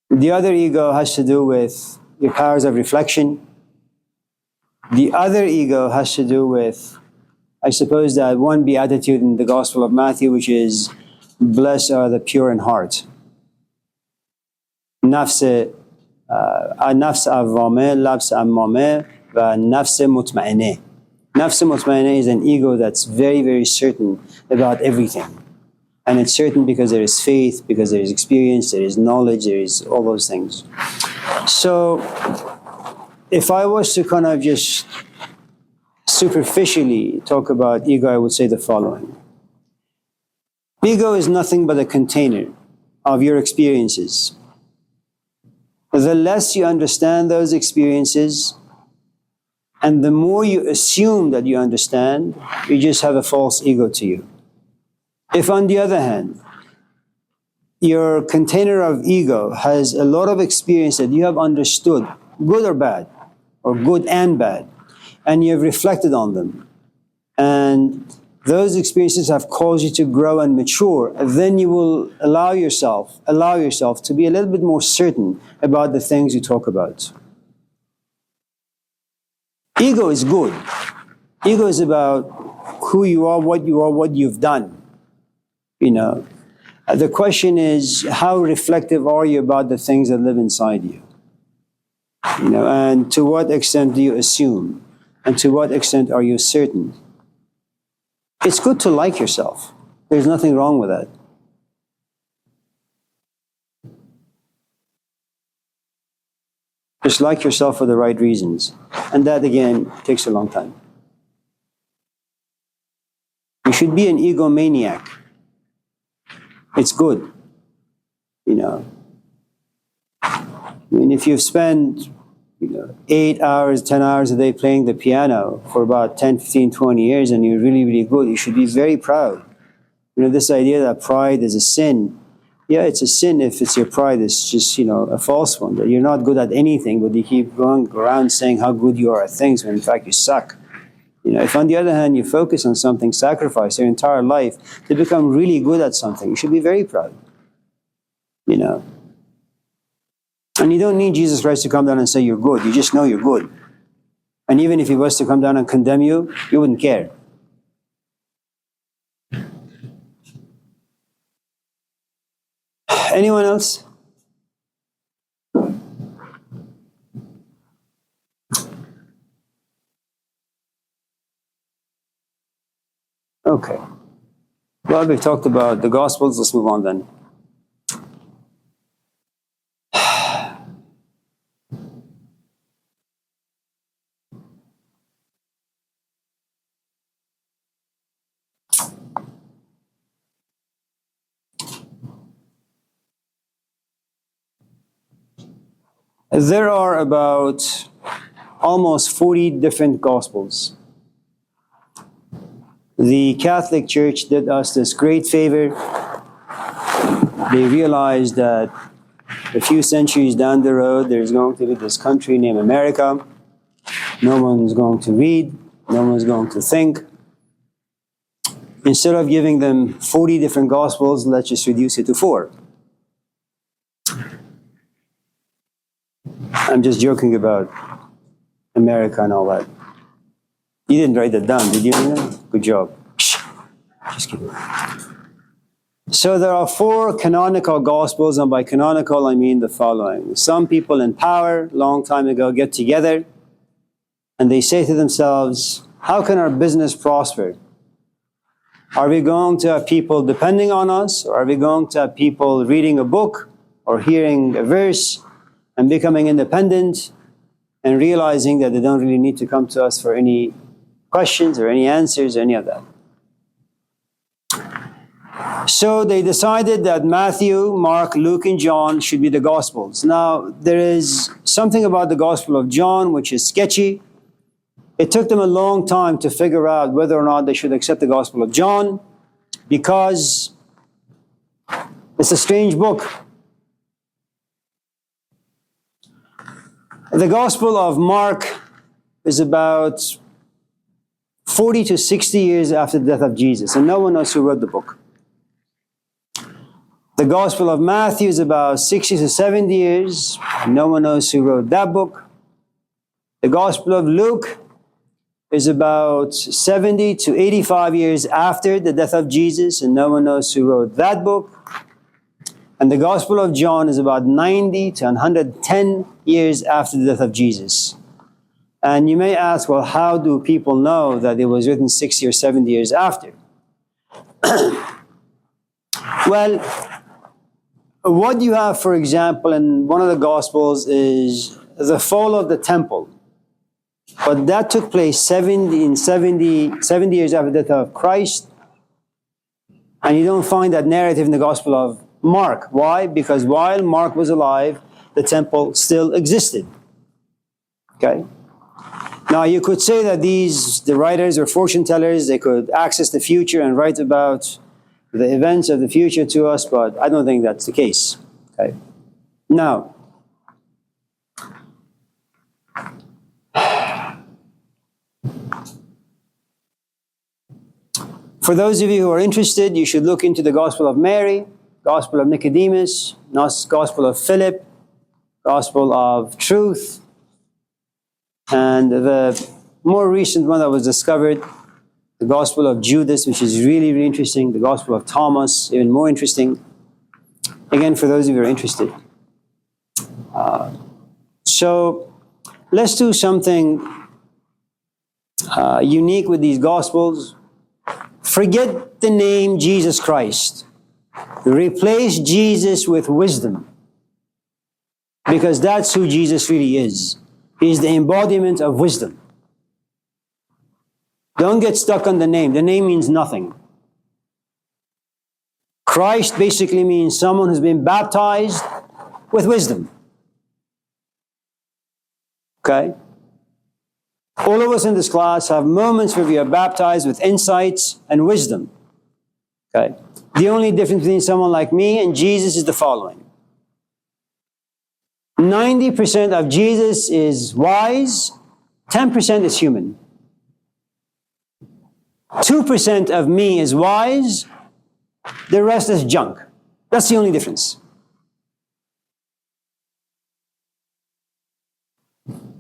The other ego has to do with your powers of reflection. The other ego has to do with, I suppose, that one beatitude in the Gospel of Matthew, which is, blessed are the pure in heart. Nafs avvame, nafs ammame, va nafs mutma'ineh. Nafs mutma'ineh is an ego that's very, very certain about everything. And it's certain because there is faith, because there is experience, there is knowledge, there is all those things. So, if I was to kind of just superficially talk about ego, I would say the following. Ego is nothing but a container of your experiences. The less you understand those experiences, and the more you assume that you understand, you just have a false ego to you. If, on the other hand, your container of ego has a lot of experience that you have understood, good or bad, or good and bad, and you have reflected on them, and those experiences have caused you to grow and mature, then you will allow yourself to be a little bit more certain about the things you talk about. Ego is good. Ego is about who you are, what you've done. The question is, how reflective are you about the things that live inside you? And to what extent do you assume? And to what extent are you certain? It's good to like yourself. There's nothing wrong with that. Just like yourself for the right reasons. And that, again, takes a long time. You should be an egomaniac. It's good. You know. I mean, if you've spent 8 hours, 10 hours a day playing the piano for about 10, 15, 20 years and you're really, really good, you should be very proud. This idea that pride is a sin. Yeah, it's a sin if it's your pride. It's just, a false one. That you're not good at anything, but you keep going around saying how good you are at things when in fact you suck. If on the other hand you focus on something, sacrifice your entire life to become really good at something, you should be very proud. And you don't need Jesus Christ to come down and say you're good. You just know you're good. And even if he was to come down and condemn you, you wouldn't care. Anyone else? Okay. Well, we've talked about the Gospels. Let's move on then. There are about almost 40 different Gospels. The Catholic Church did us this great favor. They realized that a few centuries down the road, there's going to be this country named America. No one's going to read. No one's going to think. Instead of giving them 40 different Gospels, let's just reduce it to 4. I'm just joking about America and all that. You didn't write that down, did you? Good job. Just kidding. So there are 4 canonical Gospels, and by canonical I mean the following. Some people in power, long time ago, get together and they say to themselves, how can our business prosper? Are we going to have people depending on us, or are we going to have people reading a book or hearing a verse and becoming independent and realizing that they don't really need to come to us for any questions or any answers or any of that? So they decided that Matthew, Mark, Luke, and John should be the Gospels. Now, there is something about the Gospel of John which is sketchy. It took them a long time to figure out whether or not they should accept the Gospel of John, because it's a strange book. The Gospel of Mark is about 40 to 60 years after the death of Jesus, and no one knows who wrote the book. The Gospel of Matthew is about 60 to 70 years, and no one knows who wrote that book. The Gospel of Luke is about 70 to 85 years after the death of Jesus, and no one knows who wrote that book. And the Gospel of John is about 90 to 110 years after the death of Jesus. And you may ask, well, how do people know that it was written 60 or 70 years after? Well, what you have, for example, in one of the Gospels is the fall of the temple. But that took place 70 years after the death of Christ. And you don't find that narrative in the Gospel of Mark. Why? Because while Mark was alive, the temple still existed. Okay? Now, you could say that the writers or fortune tellers, they could access the future and write about the events of the future to us, but I don't think that's the case. Okay? Now, for those of you who are interested, you should look into the Gospel of Mary, Gospel of Nicodemus, Gospel of Philip, Gospel of Truth, and the more recent one that was discovered, the Gospel of Judas, which is really, really interesting, the Gospel of Thomas, even more interesting. Again, for those of you who are interested. So let's do something unique with these Gospels. Forget the name Jesus Christ. Replace Jesus with wisdom. Because that's who Jesus really is. He's the embodiment of wisdom. Don't get stuck on the name. The name means nothing. Christ basically means someone who's been baptized with wisdom. Okay? All of us in this class have moments where we are baptized with insights and wisdom. Okay? The only difference between someone like me and Jesus is the following. 90% of Jesus is wise, 10% is human. 2% of me is wise, the rest is junk. That's the only difference.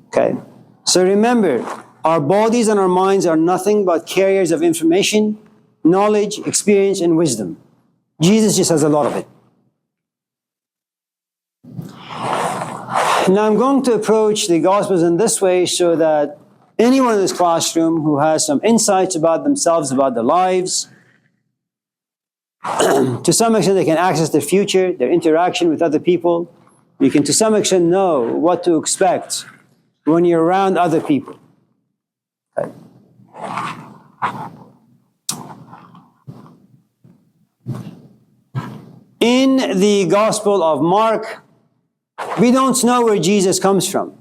Okay? So remember, our bodies and our minds are nothing but carriers of information, knowledge, experience, and wisdom. Jesus just has a lot of it. Now I'm going to approach the Gospels in this way so that anyone in this classroom who has some insights about themselves, about their lives, to some extent they can access their future, their interaction with other people. You can to some extent know what to expect when you're around other people. Okay. In the Gospel of Mark, we don't know where Jesus comes from.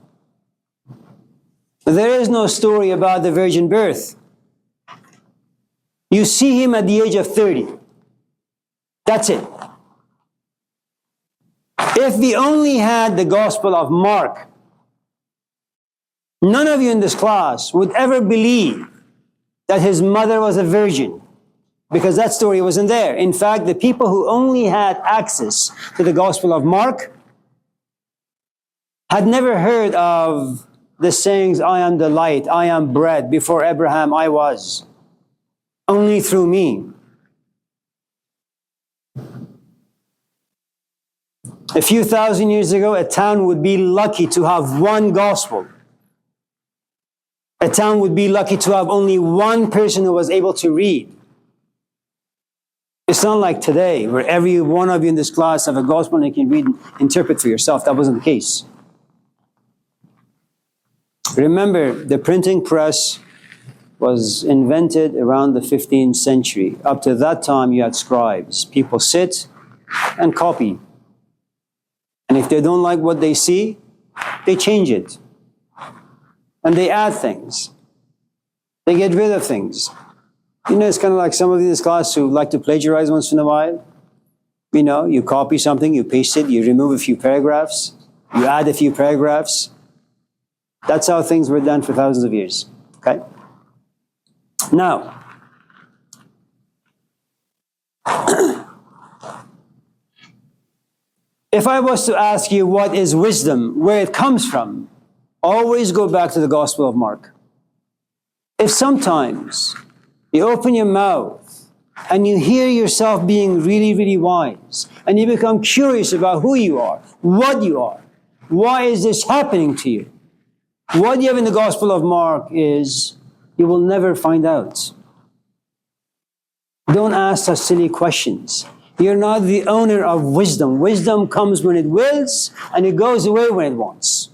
There is no story about the virgin birth. You see him at the age of 30. That's it. If we only had the Gospel of Mark, none of you in this class would ever believe that his mother was a virgin, because that story wasn't there. In fact, the people who only had access to the Gospel of Mark had never heard of the sayings, I am the light, I am bread, before Abraham I was. Only through me. A few thousand years ago, a town would be lucky to have one gospel. A town would be lucky to have only one person who was able to read. It's not like today, where every one of you in this class have a gospel and you can read and interpret for yourself. That wasn't the case. Remember, the printing press was invented around the 15th century. Up to that time, you had scribes. People sit and copy. And if they don't like what they see, they change it. And they add things. They get rid of things. You know, it's kind of like some of you in this class who like to plagiarize once in a while. You know, you copy something, you paste it, you remove a few paragraphs, you add a few paragraphs. That's how things were done for thousands of years. Okay? Now, if I was to ask you what is wisdom, where it comes from, always go back to the Gospel of Mark. If sometimes you open your mouth and you hear yourself being really, really wise, and you become curious about who you are, what you are, why is this happening to you? What you have in the Gospel of Mark is, you will never find out. Don't ask such silly questions. You're not the owner of wisdom. Wisdom comes when it wills, and it goes away when it wants.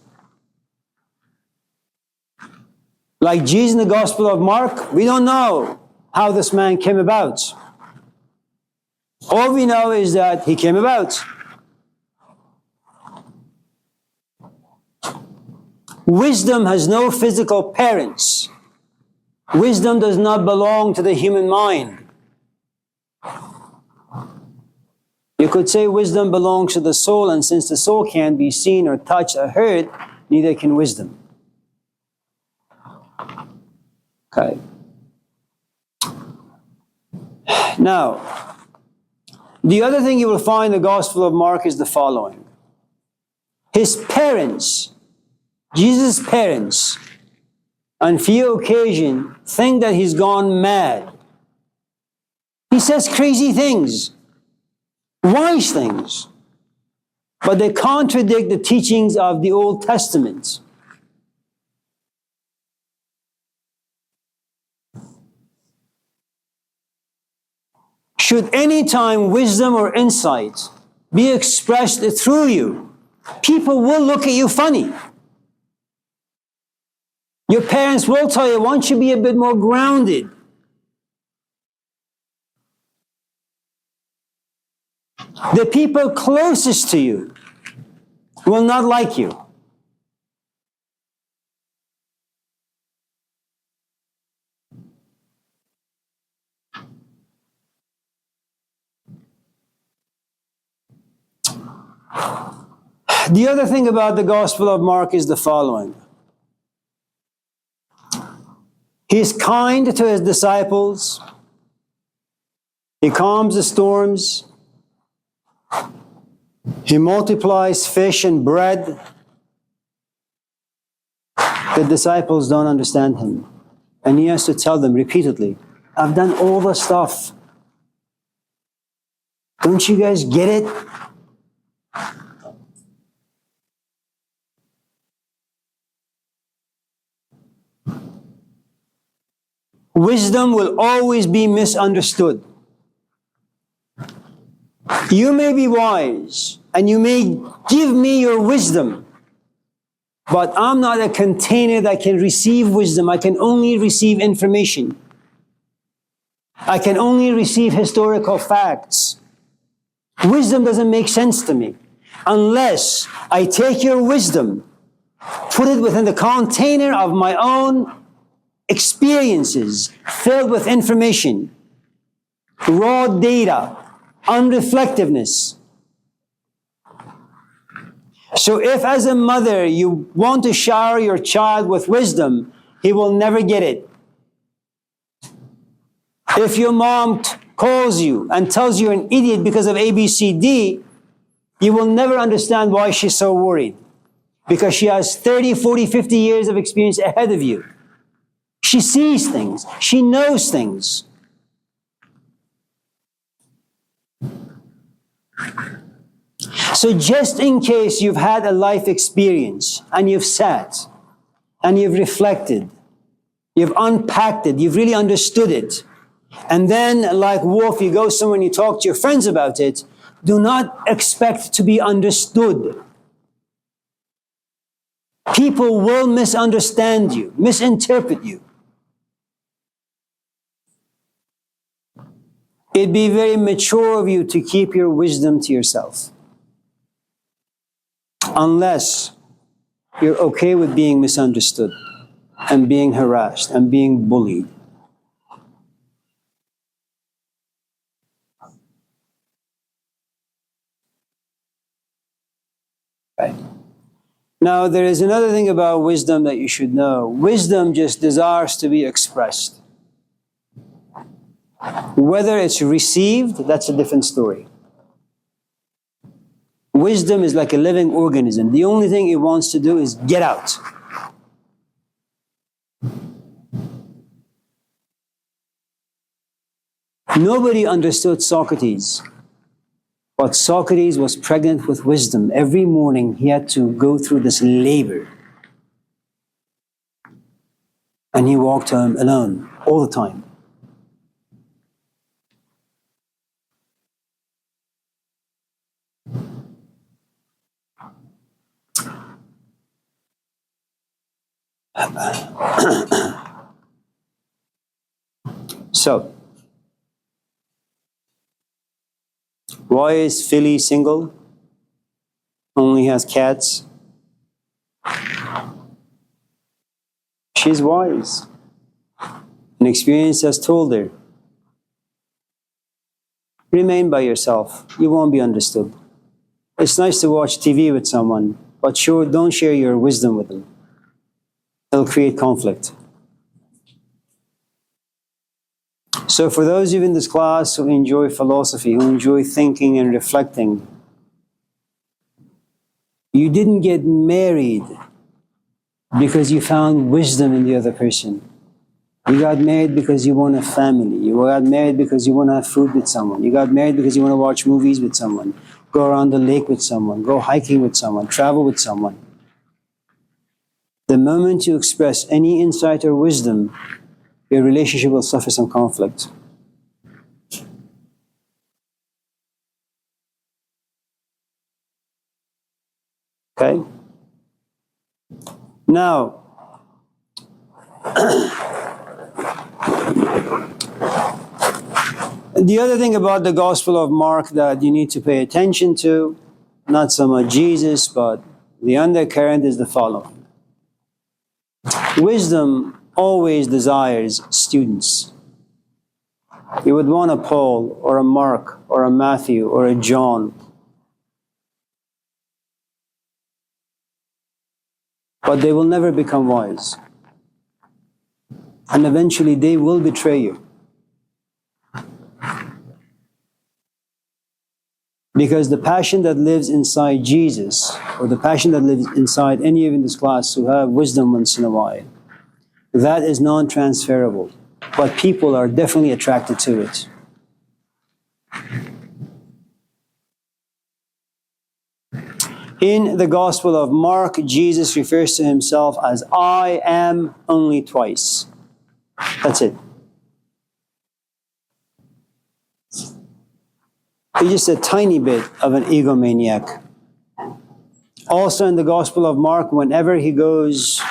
Like Jesus in the Gospel of Mark, we don't know how this man came about. All we know is that he came about. Wisdom has no physical parents. Wisdom does not belong to the human mind. You could say wisdom belongs to the soul, and since the soul can't be seen or touched or heard, neither can wisdom. Okay. Now, the other thing you will find in the Gospel of Mark is the following. His parents, Jesus' parents, on few occasions think that he's gone mad. He says crazy things, wise things, but they contradict the teachings of the Old Testament. Should any time wisdom or insight be expressed through you, people will look at you funny. Your parents will tell you, why don't you be a bit more grounded? The people closest to you will not like you. The other thing about the Gospel of Mark is the following. He's kind to his disciples. He calms the storms. He multiplies fish and bread. The disciples don't understand him. And he has to tell them repeatedly, I've done all the stuff. Don't you guys get it? Wisdom will always be misunderstood. You may be wise, and you may give me your wisdom, but I'm not a container that can receive wisdom. I can only receive information. I can only receive historical facts. Wisdom doesn't make sense to me unless I take your wisdom, put it within the container of my own experiences filled with information, raw data, unreflectiveness. So if as a mother you want to shower your child with wisdom, he will never get it. If your mom calls you and tells you you're an idiot because of A, B, C, D, you will never understand why she's so worried. Because she has 30, 40, 50 years of experience ahead of you. She sees things. She knows things. So just in case you've had a life experience and you've sat and you've reflected, you've unpacked it, you've really understood it, and then like Wolf, you go somewhere and you talk to your friends about it, do not expect to be understood. People will misunderstand you, misinterpret you. It'd be very mature of you to keep your wisdom to yourself. Unless you're okay with being misunderstood and being harassed and being bullied. Right. Now, there is another thing about wisdom that you should know. Wisdom just desires to be expressed. Whether it's received, that's a different story. Wisdom is like a living organism. The only thing it wants to do is get out. Nobody understood Socrates. But Socrates was pregnant with wisdom. Every morning he had to go through this labor. And he walked home alone all the time. So, why is Philly single? Only has cats? She's wise. And experience has told her, remain by yourself. You won't be understood. It's nice to watch TV with someone, but sure, don't share your wisdom with them. It'll create conflict. So for those of you in this class who enjoy philosophy, who enjoy thinking and reflecting, you didn't get married because you found wisdom in the other person. You got married because you want a family. You got married because you want to have food with someone. You got married because you want to watch movies with someone, go around the lake with someone, go hiking with someone, travel with someone. The moment you express any insight or wisdom, your relationship will suffer some conflict. Okay? Now, the other thing about the Gospel of Mark that you need to pay attention to, not so much Jesus, but the undercurrent is the following. Wisdom always desires students. You would want a Paul or a Mark or a Matthew or a John. But they will never become wise. And eventually they will betray you. Because the passion that lives inside Jesus, or the passion that lives inside any of in this class who have wisdom once in a while, that is non-transferable. But people are definitely attracted to it. In the Gospel of Mark, Jesus refers to himself as I am only twice. That's it. He's just a tiny bit of an egomaniac. Also in the Gospel of Mark, whenever he goes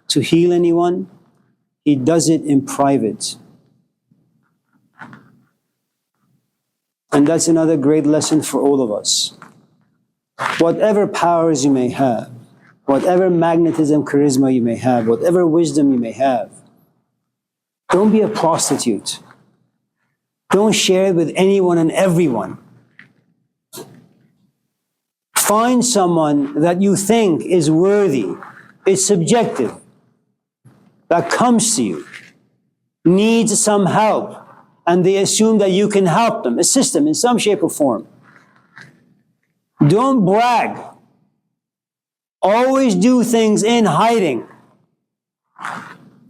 to heal anyone, he does it in private. And that's another great lesson for all of us. Whatever powers you may have, whatever magnetism, charisma you may have, whatever wisdom you may have, don't be a prostitute. Don't share it with anyone and everyone. Find someone that you think is worthy. It's subjective. That comes to you, needs some help, and they assume that you can help them, assist them in some shape or form. Don't brag. Always do things in hiding,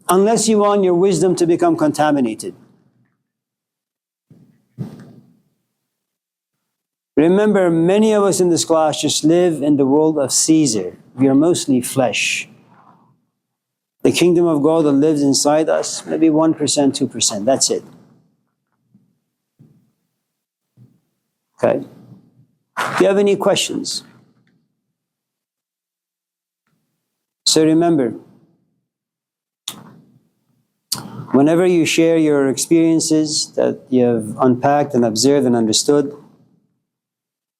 unless you want your wisdom to become contaminated. Remember, many of us in this class just live in the world of Caesar. We are mostly flesh. The kingdom of God that lives inside us, maybe 1%, 2%, that's it. Okay? Do you have any questions? So remember, whenever you share your experiences that you have unpacked and observed and understood,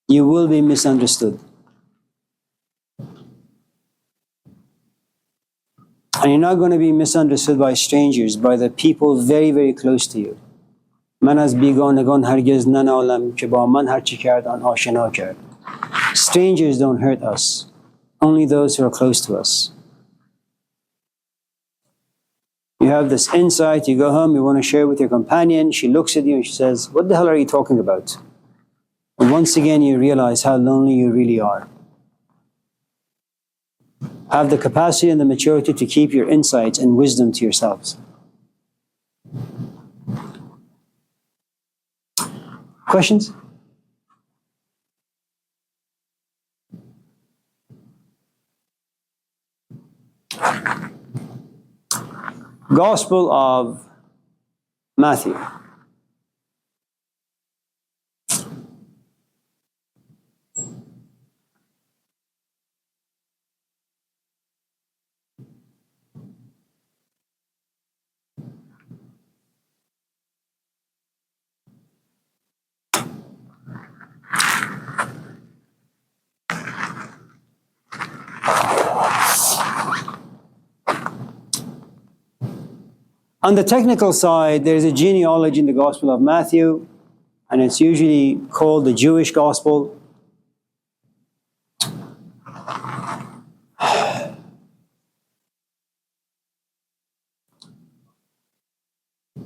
you will be misunderstood. And you're not going to be misunderstood by strangers, by the people very, very close to you. من از بیگانگان هرگز ننالم که با من هر چه کرد آن آشنا کرد. Strangers don't hurt us, only those who are close to us. You have this insight, you go home, you want to share it with your companion, she looks at you and she says, what the hell are you talking about? And once again you realize how lonely you really are. Have the capacity and the maturity to keep your insights and wisdom to yourselves. Questions? Gospel of Matthew. On the technical side, there's a genealogy in the Gospel of Matthew, and it's usually called the Jewish Gospel.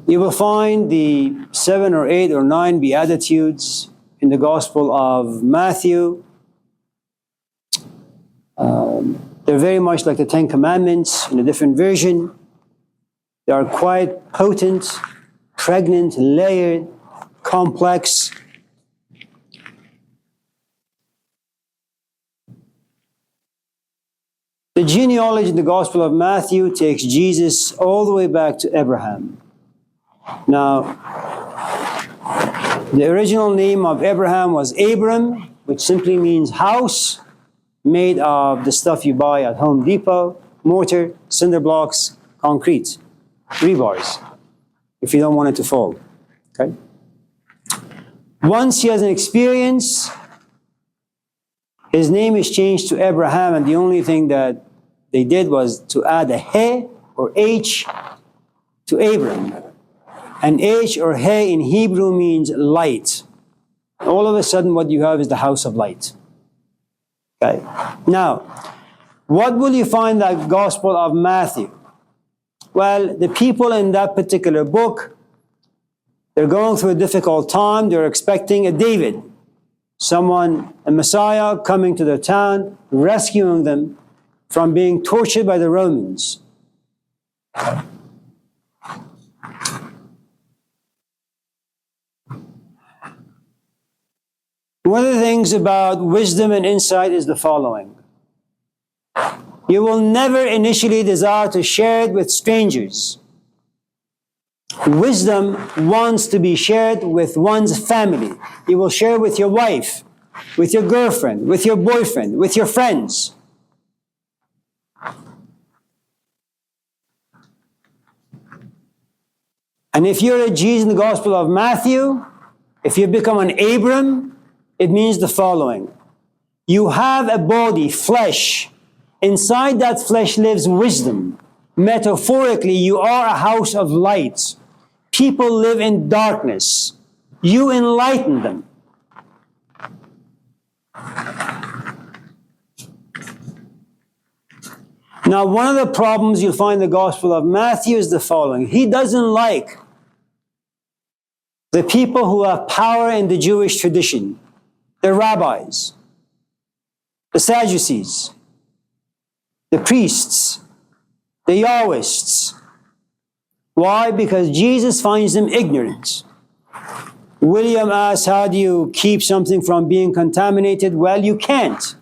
You will find the 7 or 8 or 9 Beatitudes in the Gospel of Matthew. They're very much like the 10 Commandments in a different version. They are quite potent, pregnant, layered, complex. The genealogy in the Gospel of Matthew takes Jesus all the way back to Abraham. Now, the original name of Abraham was Abram, which simply means house. made of the stuff you buy at Home Depot: mortar, cinder blocks, concrete, rebars, if you don't want it to fall. Okay? Once he has an experience, his name is changed to Abraham, and the only thing that they did was to add a he or h to Abram. And h or he in Hebrew means light. All of a sudden, what you have is the house of light. Okay. Now, what will you find in the Gospel of Matthew? Well, the people in that particular book, they're going through a difficult time. They're expecting a David, someone, a Messiah coming to their town, rescuing them from being tortured by the Romans. One of the things about wisdom and insight is the following. You will never initially desire to share it with strangers. Wisdom wants to be shared with one's family. You will share with your wife, with your girlfriend, with your boyfriend, with your friends. And if you're a Jesus in the Gospel of Matthew, if you become an Abram, it means the following. You have a body, flesh. Inside that flesh lives wisdom. Metaphorically, you are a house of light. People live in darkness. You enlighten them. Now, one of the problems you'll find in the Gospel of Matthew is the following. He doesn't like the people who have power in the Jewish tradition, the rabbis, the Sadducees, the priests, the Yahwists. Why? Because Jesus finds them ignorant. William asks, how do you keep something from being contaminated? Well, you can't.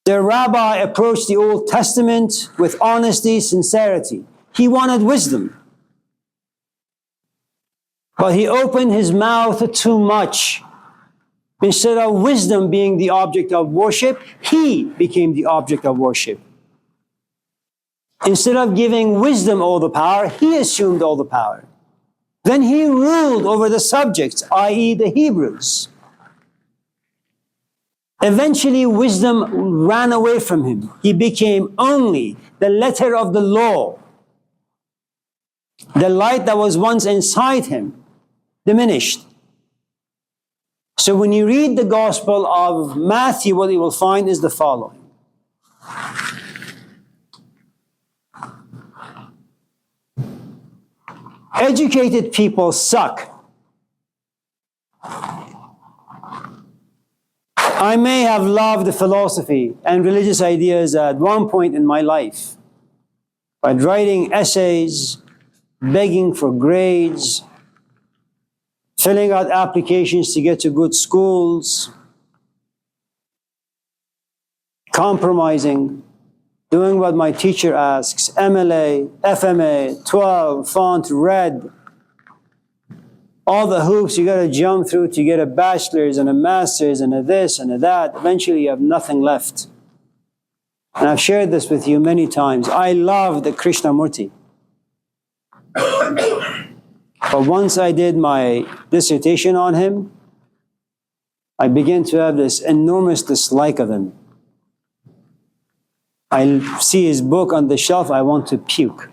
The rabbi approached the Old Testament with honesty, sincerity. He wanted wisdom. But he opened his mouth too much. Instead of wisdom being the object of worship, he became the object of worship. Instead of giving wisdom all the power, he assumed all the power. Then he ruled over the subjects, i.e. the Hebrews. Eventually, wisdom ran away from him. He became only the letter of the law. The light that was once inside him diminished. So when you read the Gospel of Matthew, what you will find is the following. Educated people suck. I may have loved the philosophy and religious ideas at one point in my life, but writing essays, begging for grades, filling out applications to get to good schools, compromising, doing what my teacher asks, MLA, FMA, 12, font, red, all the hoops you got to jump through to get a bachelor's and a master's and a this and a that. Eventually you have nothing left. And I've shared this with you many times. I love the Krishnamurti. But once I did my dissertation on him, I began to have this enormous dislike of him. I see his book on the shelf, I want to puke.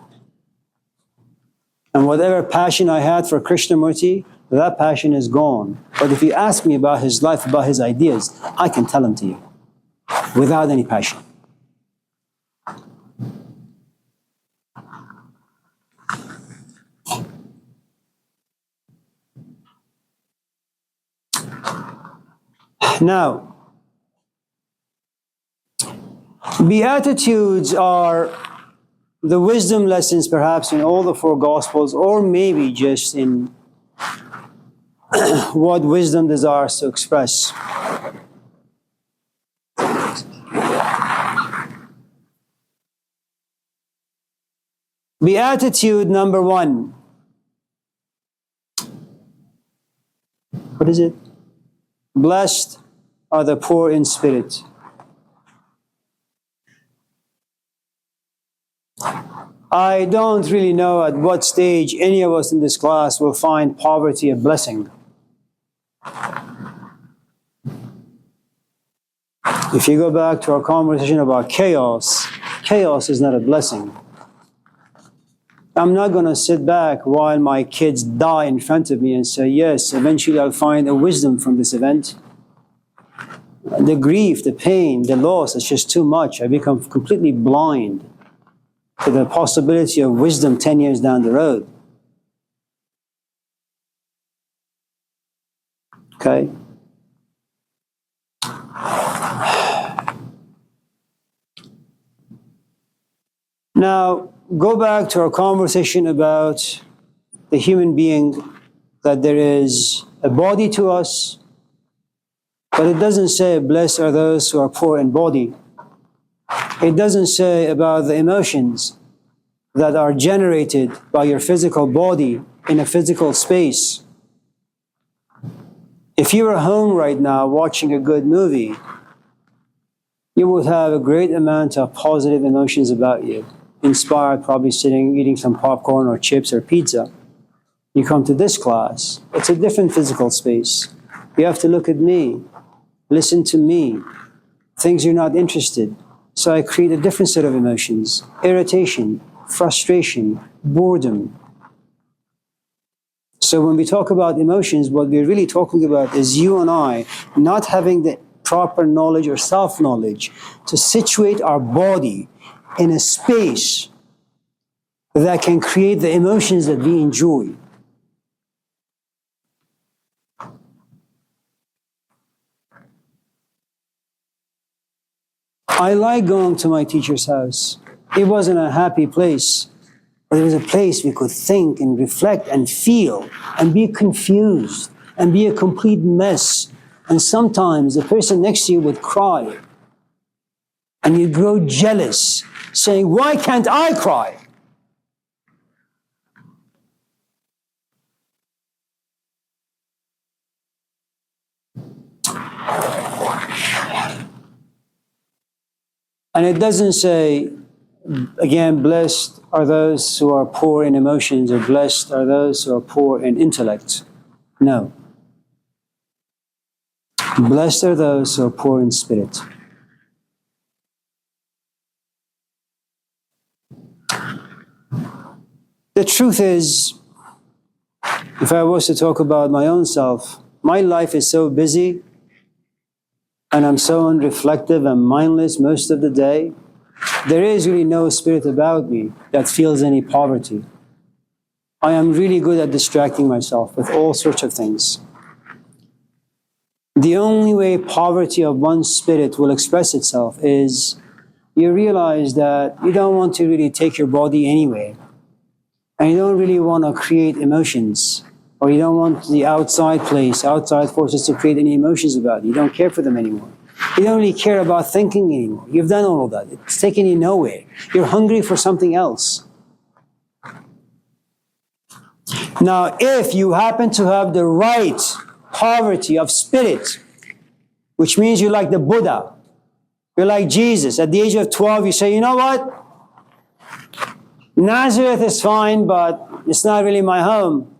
And whatever passion I had for Krishnamurti, that passion is gone. But if you ask me about his life, about his ideas, I can tell them to you without any passion. Now, Beatitudes are the wisdom lessons perhaps in all the four Gospels, or maybe just in what wisdom desires to express. Beatitude number 1. What is it? Blessed are the poor in spirit. I don't really know at what stage any of us in this class will find poverty a blessing. If you go back to our conversation about chaos, chaos is not a blessing. I'm not going to sit back while my kids die in front of me and say, yes, eventually I'll find a wisdom from this event. The grief, the pain, the loss is just too much. I become completely blind to the possibility of wisdom 10 years down the road. Okay? Now, go back to our conversation about the human being, that there is a body to us, but it doesn't say, blessed are those who are poor in body. It doesn't say about the emotions that are generated by your physical body in a physical space. If you were home right now watching a good movie, you would have a great amount of positive emotions about you, inspired, probably sitting, eating some popcorn or chips or pizza. You come to this class, it's a different physical space. You have to look at me, listen to me, things you're not interested. So I create a different set of emotions: irritation, frustration, boredom. So when we talk about emotions, what we're really talking about is you and I not having the proper knowledge or self-knowledge to situate our body in a space that can create the emotions that we enjoy. I like going to my teacher's house. It wasn't a happy place, but it was a place we could think and reflect and feel and be confused and be a complete mess. And sometimes the person next to you would cry and you'd grow jealous, saying, why can't I cry? And it doesn't say, again, blessed are those who are poor in emotions, or blessed are those who are poor in intellect. No. Blessed are those who are poor in spirit. The truth is, if I was to talk about my own self, my life is so busy and I'm so unreflective and mindless most of the day. There is really no spirit about me that feels any poverty. I am really good at distracting myself with all sorts of things. The only way poverty of one's spirit will express itself is you realize that you don't want to really take your body anywhere. And you don't really want to create emotions, or you don't want the outside place, outside forces to create any emotions about you. You don't care for them anymore. You don't really care about thinking anymore. You've done all of that. It's taken you nowhere. You're hungry for something else. Now, if you happen to have the right poverty of spirit, which means you're like the Buddha, you're like Jesus. At the age of 12, you say, you know what? Nazareth is fine, but it's not really my home.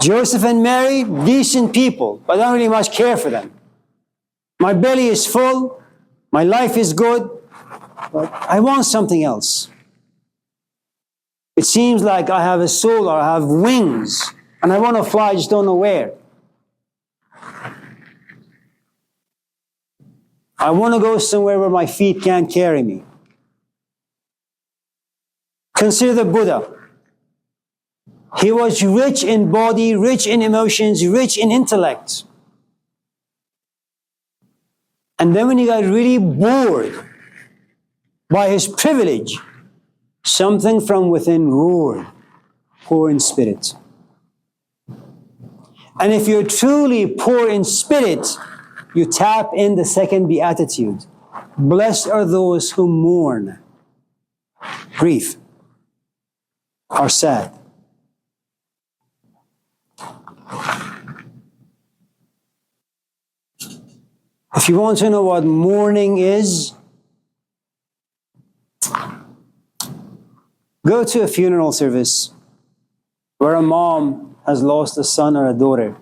Joseph and Mary, decent people, but I don't really much care for them. My belly is full, my life is good, but I want something else. It seems like I have a soul or I have wings, and I want to fly, I just don't know where. I want to go somewhere where my feet can't carry me. Consider the Buddha. He was rich in body, rich in emotions, rich in intellect. And then when he got really bored by his privilege, something from within roared, poor in spirit. And if you're truly poor in spirit, you tap in the second beatitude. Blessed are those who mourn, grief, are sad. If you want to know what mourning is, go to a funeral service where a mom has lost a son or a daughter.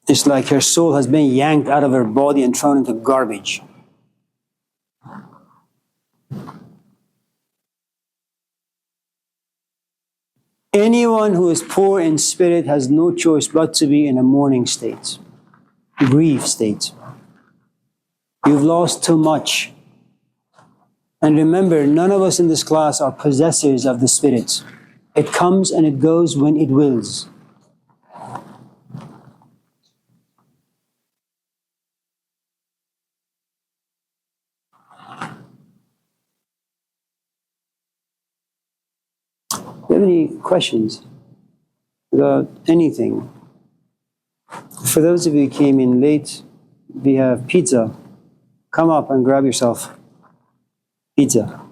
It's like her soul has been yanked out of her body and thrown into garbage. Anyone who is poor in spirit has no choice but to be in a mourning state, grief state. You've lost too much. And remember, none of us in this class are possessors of the Spirit. It comes and it goes when it wills. Do you have any questions about anything? For those of you who came in late, we have pizza. Come up and grab yourself pizza.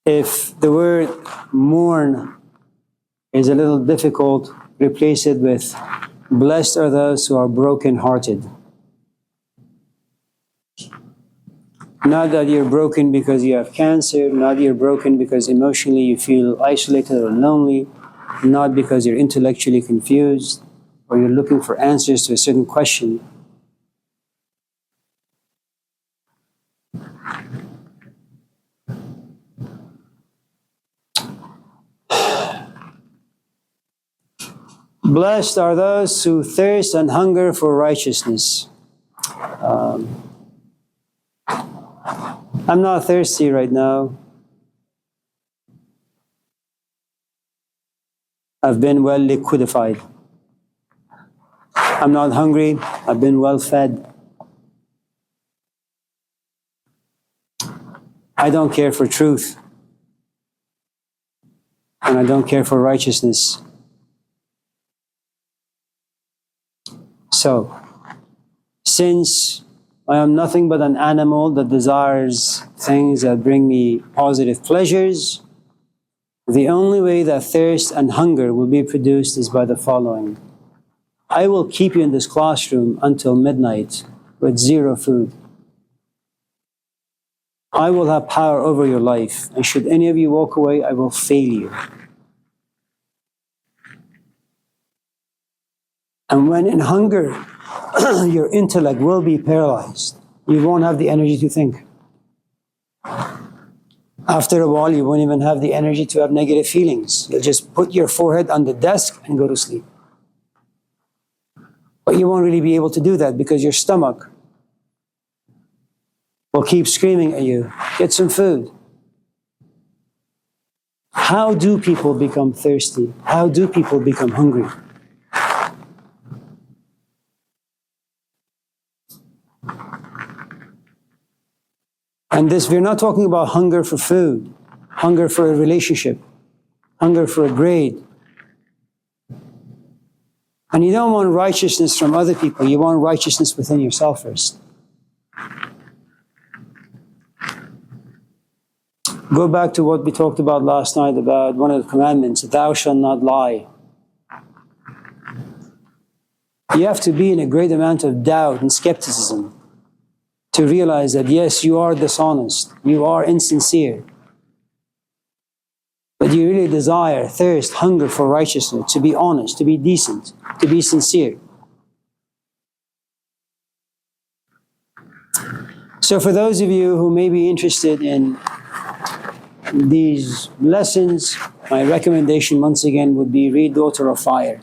If the word mourn is a little difficult, replace it with blessed are those who are broken-hearted. Not that you're broken because you have cancer, not that you're broken because emotionally you feel isolated or lonely, not because you're intellectually confused or you're looking for answers to a certain question. Blessed are those who thirst and hunger for righteousness. I'm not thirsty right now. I've been well liquidified. I'm not hungry. I've been well fed. I don't care for truth. And I don't care for righteousness. So, since I am nothing but an animal that desires things that bring me positive pleasures, the only way that thirst and hunger will be produced is by the following. I will keep you in this classroom until midnight with zero food. I will have power over your life, and should any of you walk away, I will fail you. And when in hunger, your intellect will be paralyzed. You won't have the energy to think. After a while, you won't even have the energy to have negative feelings. You'll just put your forehead on the desk and go to sleep. But you won't really be able to do that because your stomach will keep screaming at you, get some food. How do people become thirsty? How do people become hungry? And this, we're not talking about hunger for food, hunger for a relationship, hunger for a grade. And you don't want righteousness from other people, you want righteousness within yourself first. Go back to what we talked about last night about one of the commandments, thou shalt not lie. You have to be in a great amount of doubt and skepticism to realize that yes, you are dishonest, you are insincere, but you really desire, thirst, hunger for righteousness, to be honest, to be decent, to be sincere. So for those of you who may be interested in these lessons, my recommendation once again would be read Daughter of Fire.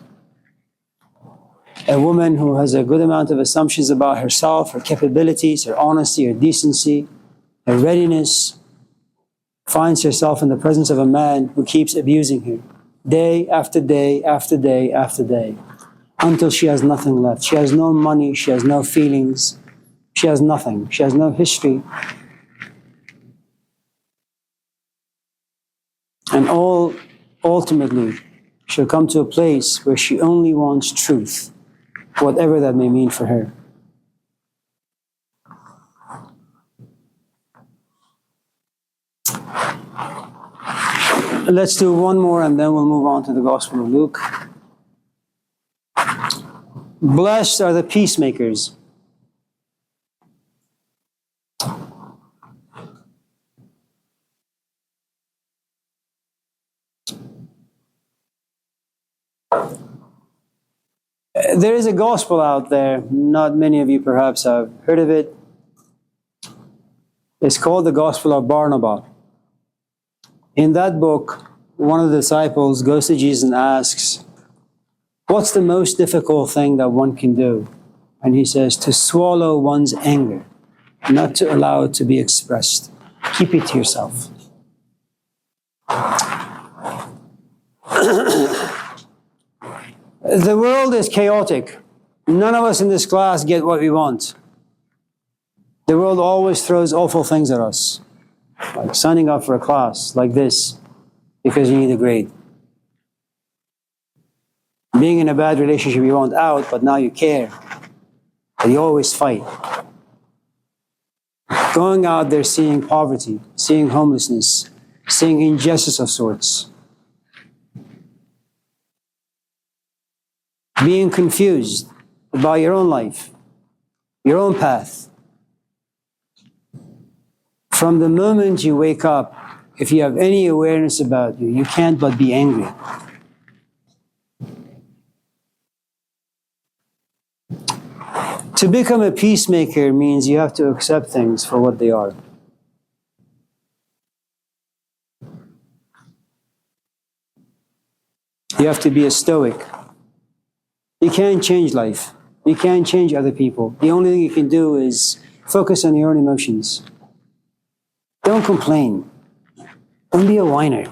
A woman who has a good amount of assumptions about herself, her capabilities, her honesty, her decency, her readiness, finds herself in the presence of a man who keeps abusing her, day after day after day after day, until she has nothing left. She has no money, she has no feelings, she has nothing, she has no history. And all ultimately, she'll come to a place where she only wants truth, whatever that may mean for her. Let's do one more and then we'll move on to the Gospel of Luke. Blessed are the peacemakers. There is a gospel out there. Not many of you perhaps have heard of it. It's called the Gospel of Barnabas. In that book, one of the disciples goes to Jesus and asks, "What's the most difficult thing that one can do?" And he says, "To swallow one's anger, not to allow it to be expressed. Keep it to yourself." The world is chaotic. None of us in this class get what we want. The world always throws awful things at us, like signing up for a class like this because you need a grade. Being in a bad relationship you want out, but now you care. But you always fight. Going out there seeing poverty, seeing homelessness, seeing injustice of sorts. Being confused about your own life, your own path. From the moment you wake up, if you have any awareness about you, you can't but be angry. To become a peacemaker means you have to accept things for what they are. You have to be a stoic. You can't change life. You can't change other people. The only thing you can do is focus on your own emotions. Don't complain. Don't be a whiner.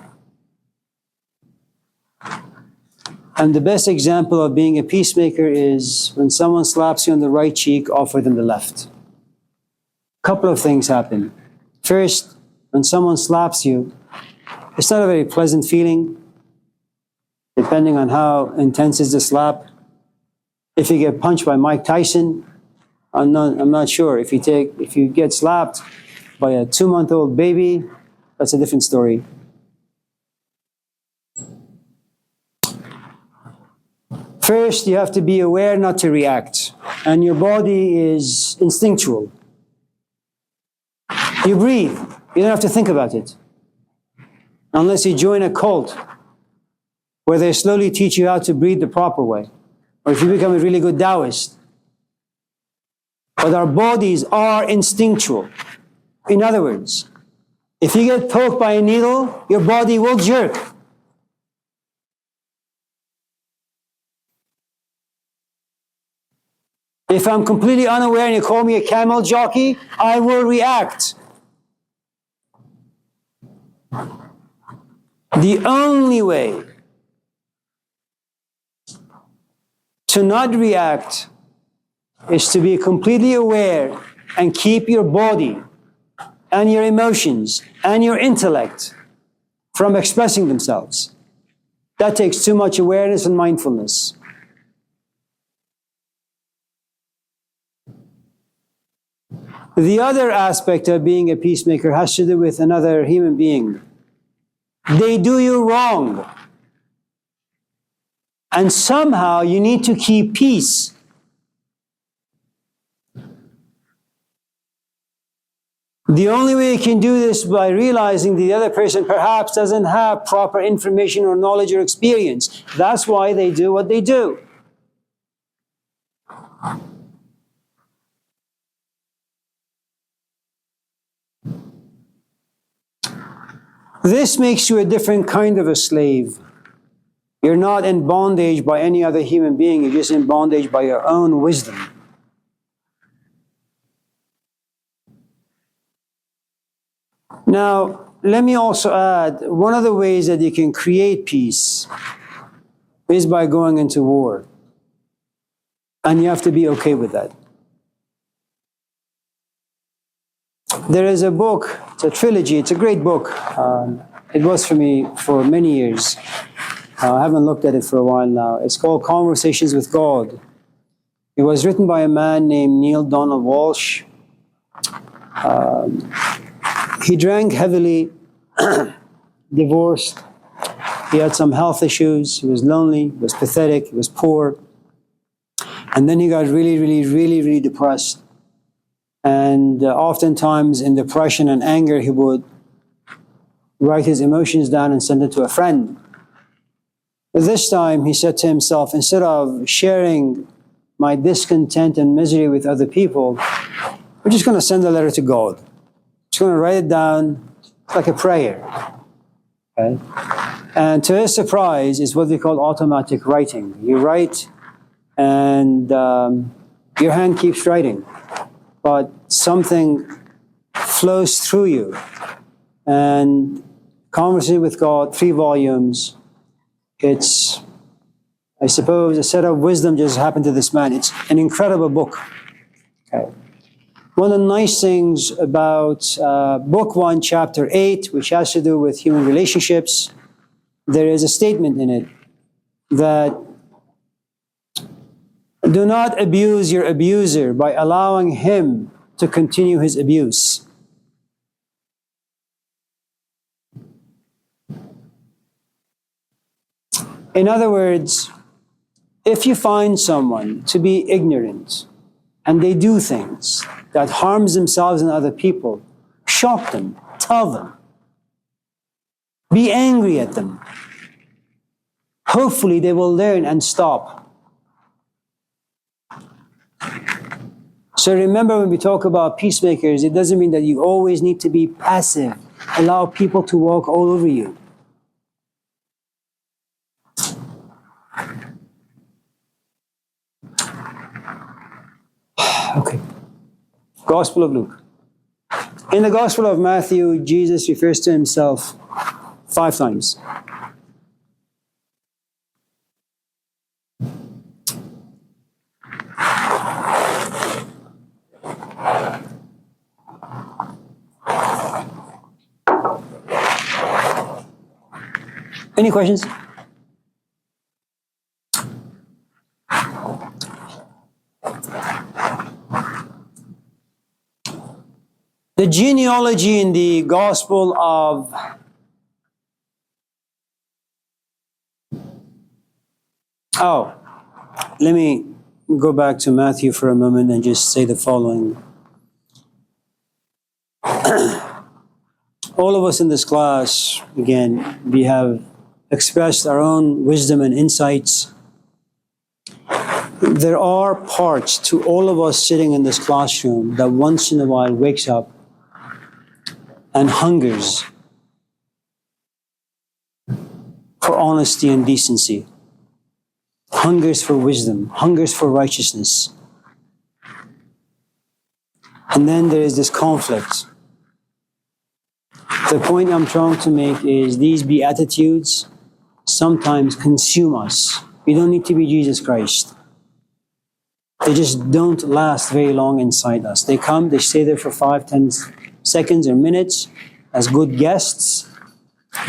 And the best example of being a peacemaker is when someone slaps you on the right cheek, offer them the left. A couple of things happen. First, when someone slaps you, it's not a very pleasant feeling, depending on how intense is the slap. If you get punched by Mike Tyson, I'm not sure. If you get slapped by a 2-month-old baby, that's a different story. First, you have to be aware not to react. And your body is instinctual. You breathe. You don't have to think about it. Unless you join a cult where they slowly teach you how to breathe the proper way. Or if you become a really good Taoist. But our bodies are instinctual. In other words, if you get poked by a needle, your body will jerk. If I'm completely unaware and you call me a camel jockey, I will react. The only way to not react is to be completely aware and keep your body and your emotions and your intellect from expressing themselves. That takes too much awareness and mindfulness. The other aspect of being a peacemaker has to do with another human being. They do you wrong. And somehow you need to keep peace. The only way you can do this by realizing the other person perhaps doesn't have proper information or knowledge or experience. That's why they do what they do. This makes you a different kind of a slave. You're not in bondage by any other human being. You're just in bondage by your own wisdom. Now, let me also add, one of the ways that you can create peace is by going into war. And you have to be okay with that. There is a book, it's a trilogy, it's a great book. It was for me for many years. I haven't looked at it for a while now. It's called Conversations with God. It was written by a man named Neil Donald Walsh. He drank heavily, divorced. He had some health issues. He was lonely. He was pathetic. He was poor. And then he got really depressed. And oftentimes in depression and anger, he would write his emotions down and send it to a friend. This time, he said to himself, instead of sharing my discontent and misery with other people, I'm just going to send a letter to God. Just going to write it down like a prayer. Okay? And to his surprise, it's what they call automatic writing. You write, and your hand keeps writing, but something flows through you. And Conversation with God, 3 volumes. It's, I suppose, a set of wisdom just happened to this man. It's an incredible book. Okay. One of the nice things about book 1, chapter 8, which has to do with human relationships, there is a statement in it that do not abuse your abuser by allowing him to continue his abuse. In other words, if you find someone to be ignorant and they do things that harms themselves and other people, shock them, tell them, be angry at them. Hopefully they will learn and stop. So remember, when we talk about peacemakers, it doesn't mean that you always need to be passive. Allow people to walk all over you. Okay. Gospel of Luke. In the Gospel of Matthew, Jesus refers to himself 5 times. Any questions? The genealogy in the Gospel of let me go back to Matthew for a moment and just say the following. All of us in this class, again, we have expressed our own wisdom and insights. There are parts to all of us sitting in this classroom that once in a while wakes up and hungers for honesty and decency, hungers for wisdom, hungers for righteousness. And then there is this conflict. The point I'm trying to make is these Beatitudes sometimes consume us. We don't need to be Jesus Christ. They just don't last very long inside us. They come, they stay there for 5, 10 seconds or minutes as good guests,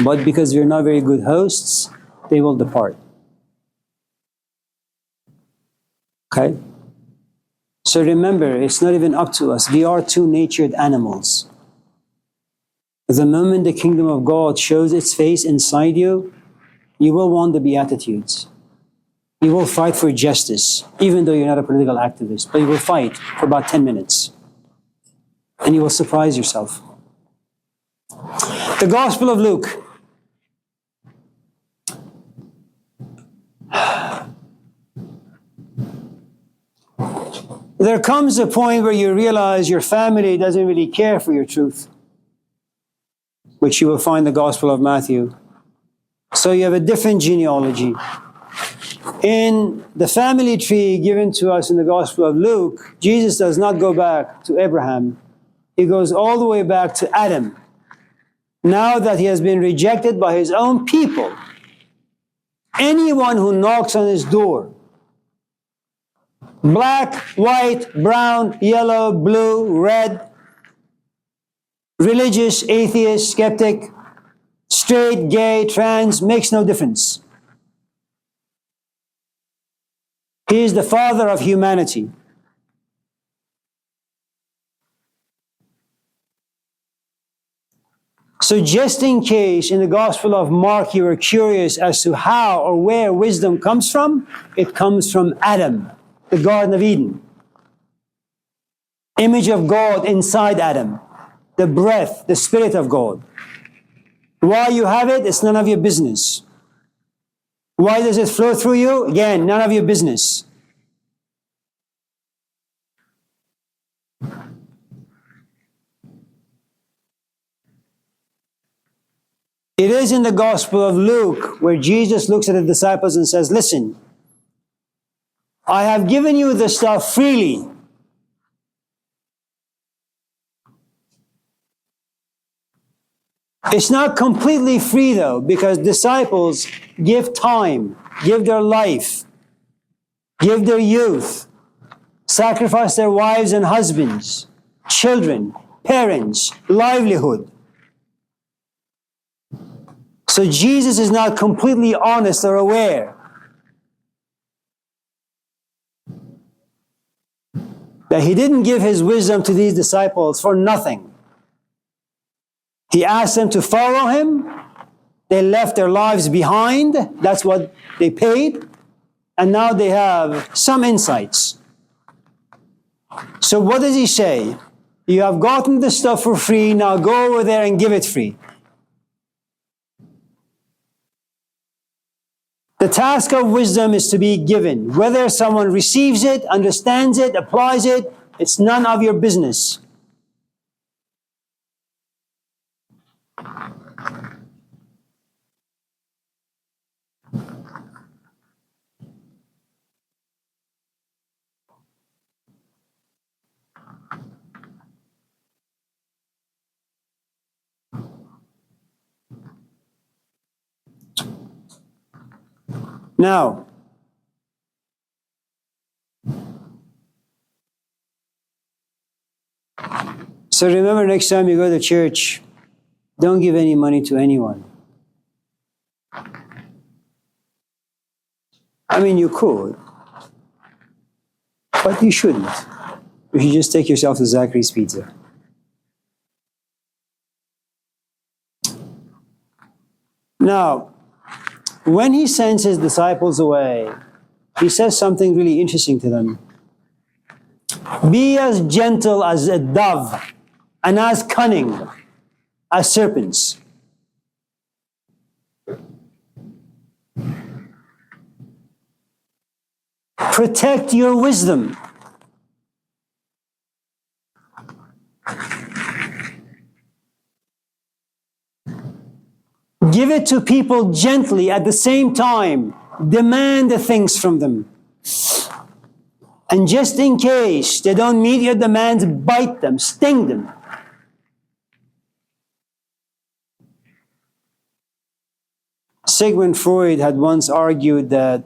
but because we're not very good hosts, they will depart. Okay? So remember, it's not even up to us. We are 2 natured animals. The moment the kingdom of God shows its face inside you, you will want the Beatitudes. You will fight for justice, even though you're not a political activist, but you will fight for about 10 minutes. And you will surprise yourself. The Gospel of Luke. There comes a point where you realize your family doesn't really care for your truth, which you will find in the Gospel of Matthew. So you have a different genealogy. In the family tree given to us in the Gospel of Luke, Jesus does not go back to Abraham. He goes all the way back to Adam. Now that he has been rejected by his own people, anyone who knocks on his door, black, white, brown, yellow, blue, red, religious, atheist, skeptic, Straight, gay, trans, makes no difference. He is the Father of humanity. So just in case in the Gospel of Mark you were curious as to how or where wisdom comes from, it comes from Adam, the Garden of Eden. Image of God inside Adam. The breath, the Spirit of God. Why you have it, it's none of your business. Why does it flow through you? Again, none of your business. It is in the Gospel of Luke where Jesus looks at the disciples and says, listen, I have given you the stuff freely. It's not completely free though, because disciples give time, give their life, give their youth, sacrifice their wives and husbands, children, parents, livelihood. So Jesus is not completely honest or aware that he didn't give his wisdom to these disciples for nothing. He asked them to follow him. They left their lives behind. That's what they paid. And now they have some insights. So what does he say? You have gotten the stuff for free. Now go over there and give it free. The task of wisdom is to be given. Whether someone receives it, understands it, applies it, it's none of your business. Now, so remember next time you go to church, don't give any money to anyone. I mean, you could, but you shouldn't. You should just take yourself to Zachary's Pizza. Now, when he sends his disciples away, he says something really interesting to them. Be as gentle as a dove and as cunning as serpents. Protect your wisdom. Give it to people gently at the same time. Demand the things from them. And just in case they don't meet your demands, bite them, sting them. Sigmund Freud had once argued that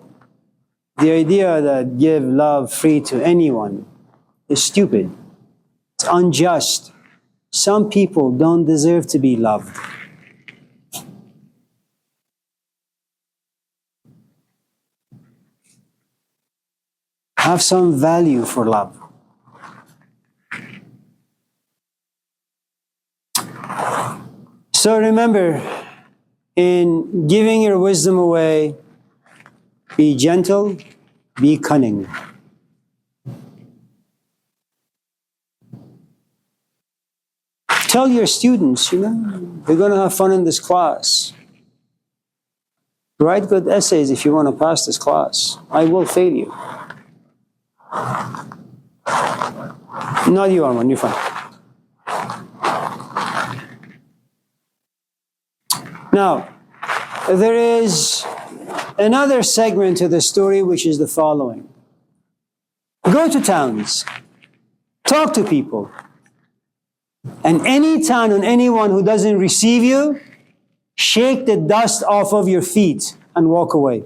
the idea that give love free to anyone is stupid. It's unjust. Some people don't deserve to be loved. Have some value for love. So remember, in giving your wisdom away, be gentle, be cunning. Tell your students, we're going to have fun in this class. Write good essays if you want to pass this class. I will fail you. Not you, Arman, you're fine. Now, there is another segment to the story which is the following. Go to towns, talk to people, and any town and anyone who doesn't receive you, shake the dust off of your feet and walk away.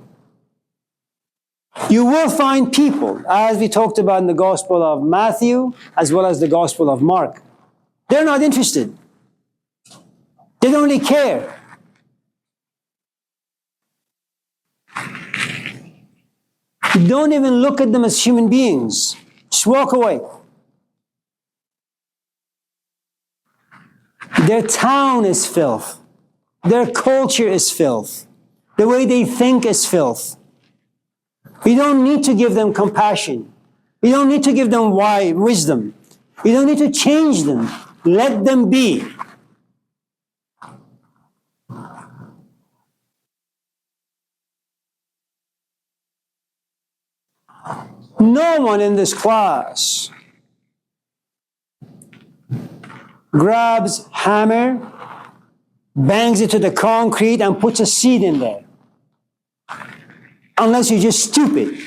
You will find people, as we talked about in the Gospel of Matthew, as well as the Gospel of Mark. They're not interested. They don't really care. Don't even look at them as human beings. Just walk away. Their town is filth. Their culture is filth. The way they think is filth. You don't need to give them compassion. You don't need to give them wisdom. You don't need to change them. Let them be. No one in this class grabs hammer, bangs it to the concrete, and puts a seed in there. Unless you're just stupid.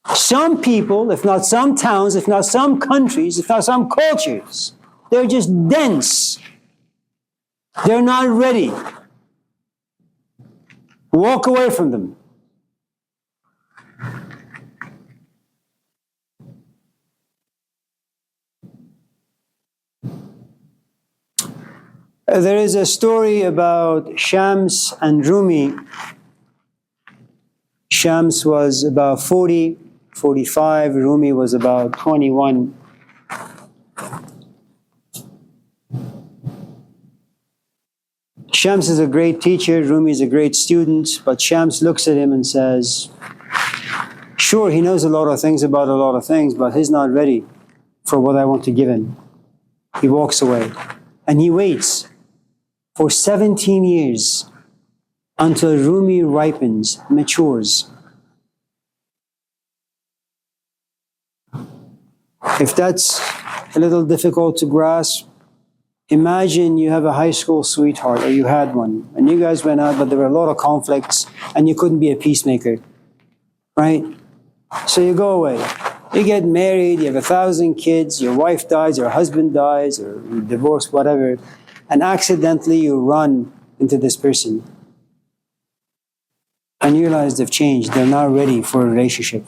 Some people, if not some towns, if not some countries, if not some cultures, they're just dense. They're not ready. Walk away from them. There is a story about Shams and Rumi. Shams was about 40, 45. Rumi was about 21. Shams is a great teacher. Rumi is a great student. But Shams looks at him and says, sure, he knows a lot of things about a lot of things, but he's not ready for what I want to give him. He walks away. And he waits for 17 years until Rumi ripens, matures. If that's a little difficult to grasp, imagine you have a high school sweetheart, or you had one, and you guys went out, but there were a lot of conflicts, and you couldn't be a peacemaker, right? So you go away. You get married, you have 1,000 kids, your wife dies, your husband dies, or you're divorced, whatever, and accidentally you run into this person. And you realize they've changed. They're not ready for a relationship.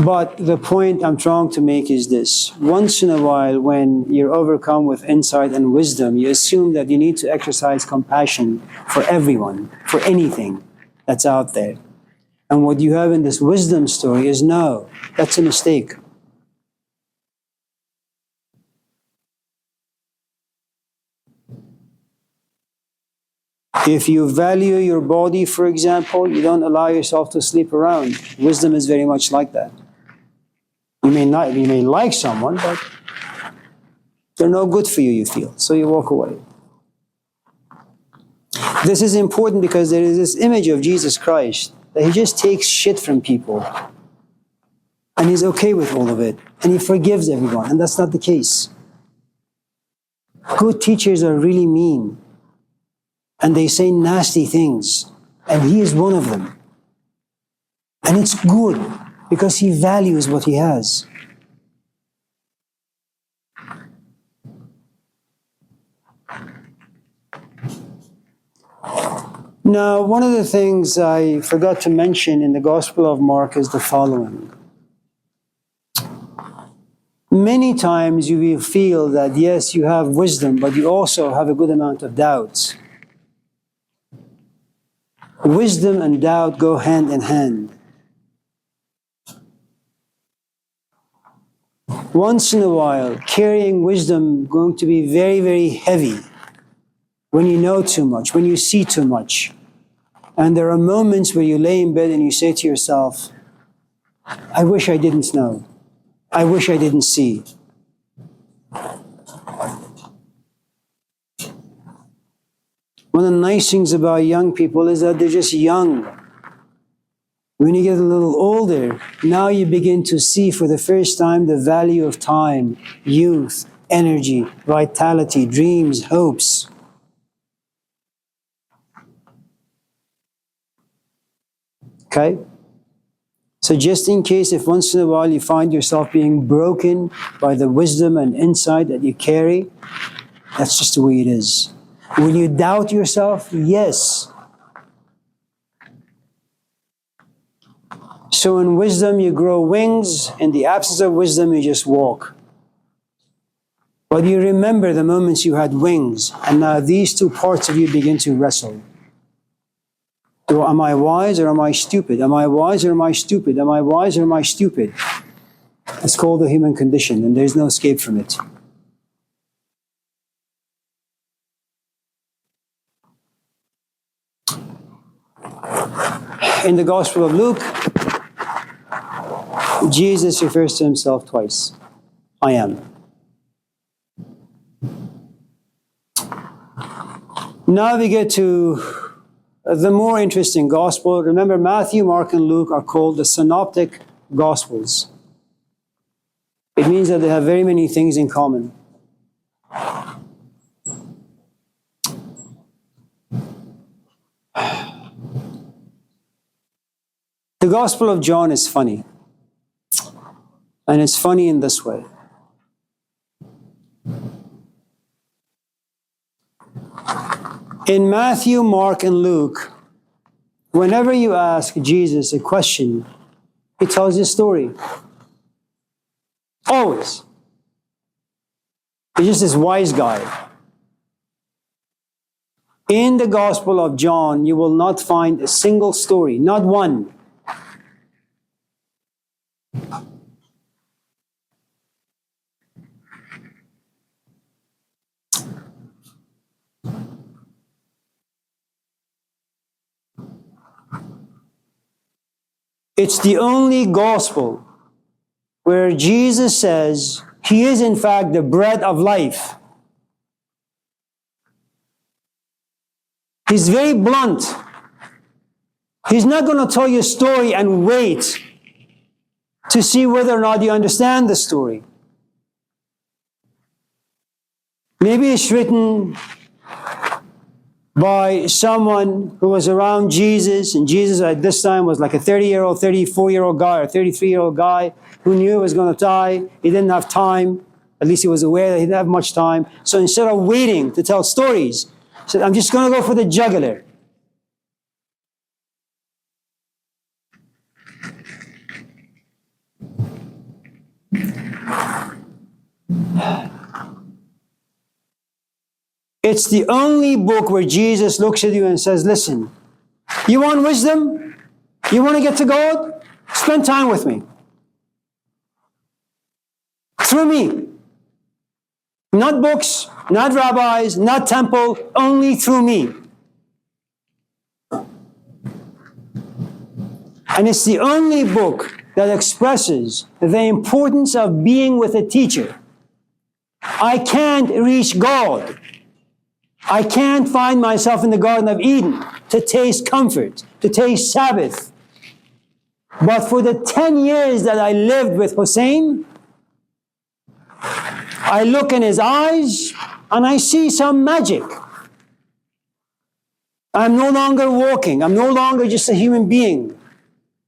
But the point I'm trying to make is this. Once in a while, when you're overcome with insight and wisdom, you assume that you need to exercise compassion for everyone, for anything that's out there. And what you have in this wisdom story is no, that's a mistake. If you value your body, for example, you don't allow yourself to sleep around. Wisdom is very much like that. You may like someone, but they're no good for you, you feel. So you walk away. This is important because there is this image of Jesus Christ that he just takes shit from people. And he's okay with all of it. And he forgives everyone. And that's not the case. Good teachers are really mean. And they say nasty things. And he is one of them. And it's good because he values what he has. Now, one of the things I forgot to mention in the Gospel of Mark is the following. Many times you will feel that, yes, you have wisdom, but you also have a good amount of doubts. Wisdom and doubt go hand in hand. Once in a while, carrying wisdom going to be very, very heavy when you know too much, when you see too much. And there are moments where you lay in bed and you say to yourself, I wish I didn't know. I wish I didn't see. One of the nice things about young people is that they're just young. When you get a little older, now you begin to see for the first time the value of time, youth, energy, vitality, dreams, hopes. Okay? So just in case, if once in a while you find yourself being broken by the wisdom and insight that you carry, that's just the way it is. Will you doubt yourself? Yes. So in wisdom you grow wings. In the absence of wisdom you just walk. But you remember the moments you had wings, and now these two parts of you begin to wrestle. Am I wise or am I stupid? Am I wise or am I stupid? Am I wise or am I stupid? It's called the human condition, and there's no escape from it. In the Gospel of Luke, Jesus refers to himself twice. I am. Now we get to the more interesting gospel. Remember, Matthew, Mark, and Luke are called the synoptic gospels. It means that they have very many things in common. The Gospel of John is funny. And it's funny in this way. In Matthew, Mark, and Luke, whenever you ask Jesus a question, he tells you a story. Always. He's just this wise guy. In the Gospel of John, you will not find a single story, not one. It's the only gospel where Jesus says he is in fact the bread of life. He's very blunt. He's not going to tell you a story and wait to see whether or not you understand the story. Maybe it's written by someone who was around Jesus, and Jesus at this time was like a 30-year-old, 34-year-old guy, or 33-year-old guy who knew he was going to die. He didn't have time. At least he was aware that he didn't have much time. So instead of waiting to tell stories, he said, I'm just going to go for the jugular. It's the only book where Jesus looks at you and says, listen, you want wisdom? You want to get to God? Spend time with me. Through me. Not books, not rabbis, not temple, only through me. And it's the only book that expresses the importance of being with a teacher. I can't reach God. I can't find myself in the Garden of Eden to taste comfort, to taste Sabbath. But for the 10 years that I lived with Hussein, I look in his eyes and I see some magic. I'm no longer walking. I'm no longer just a human being.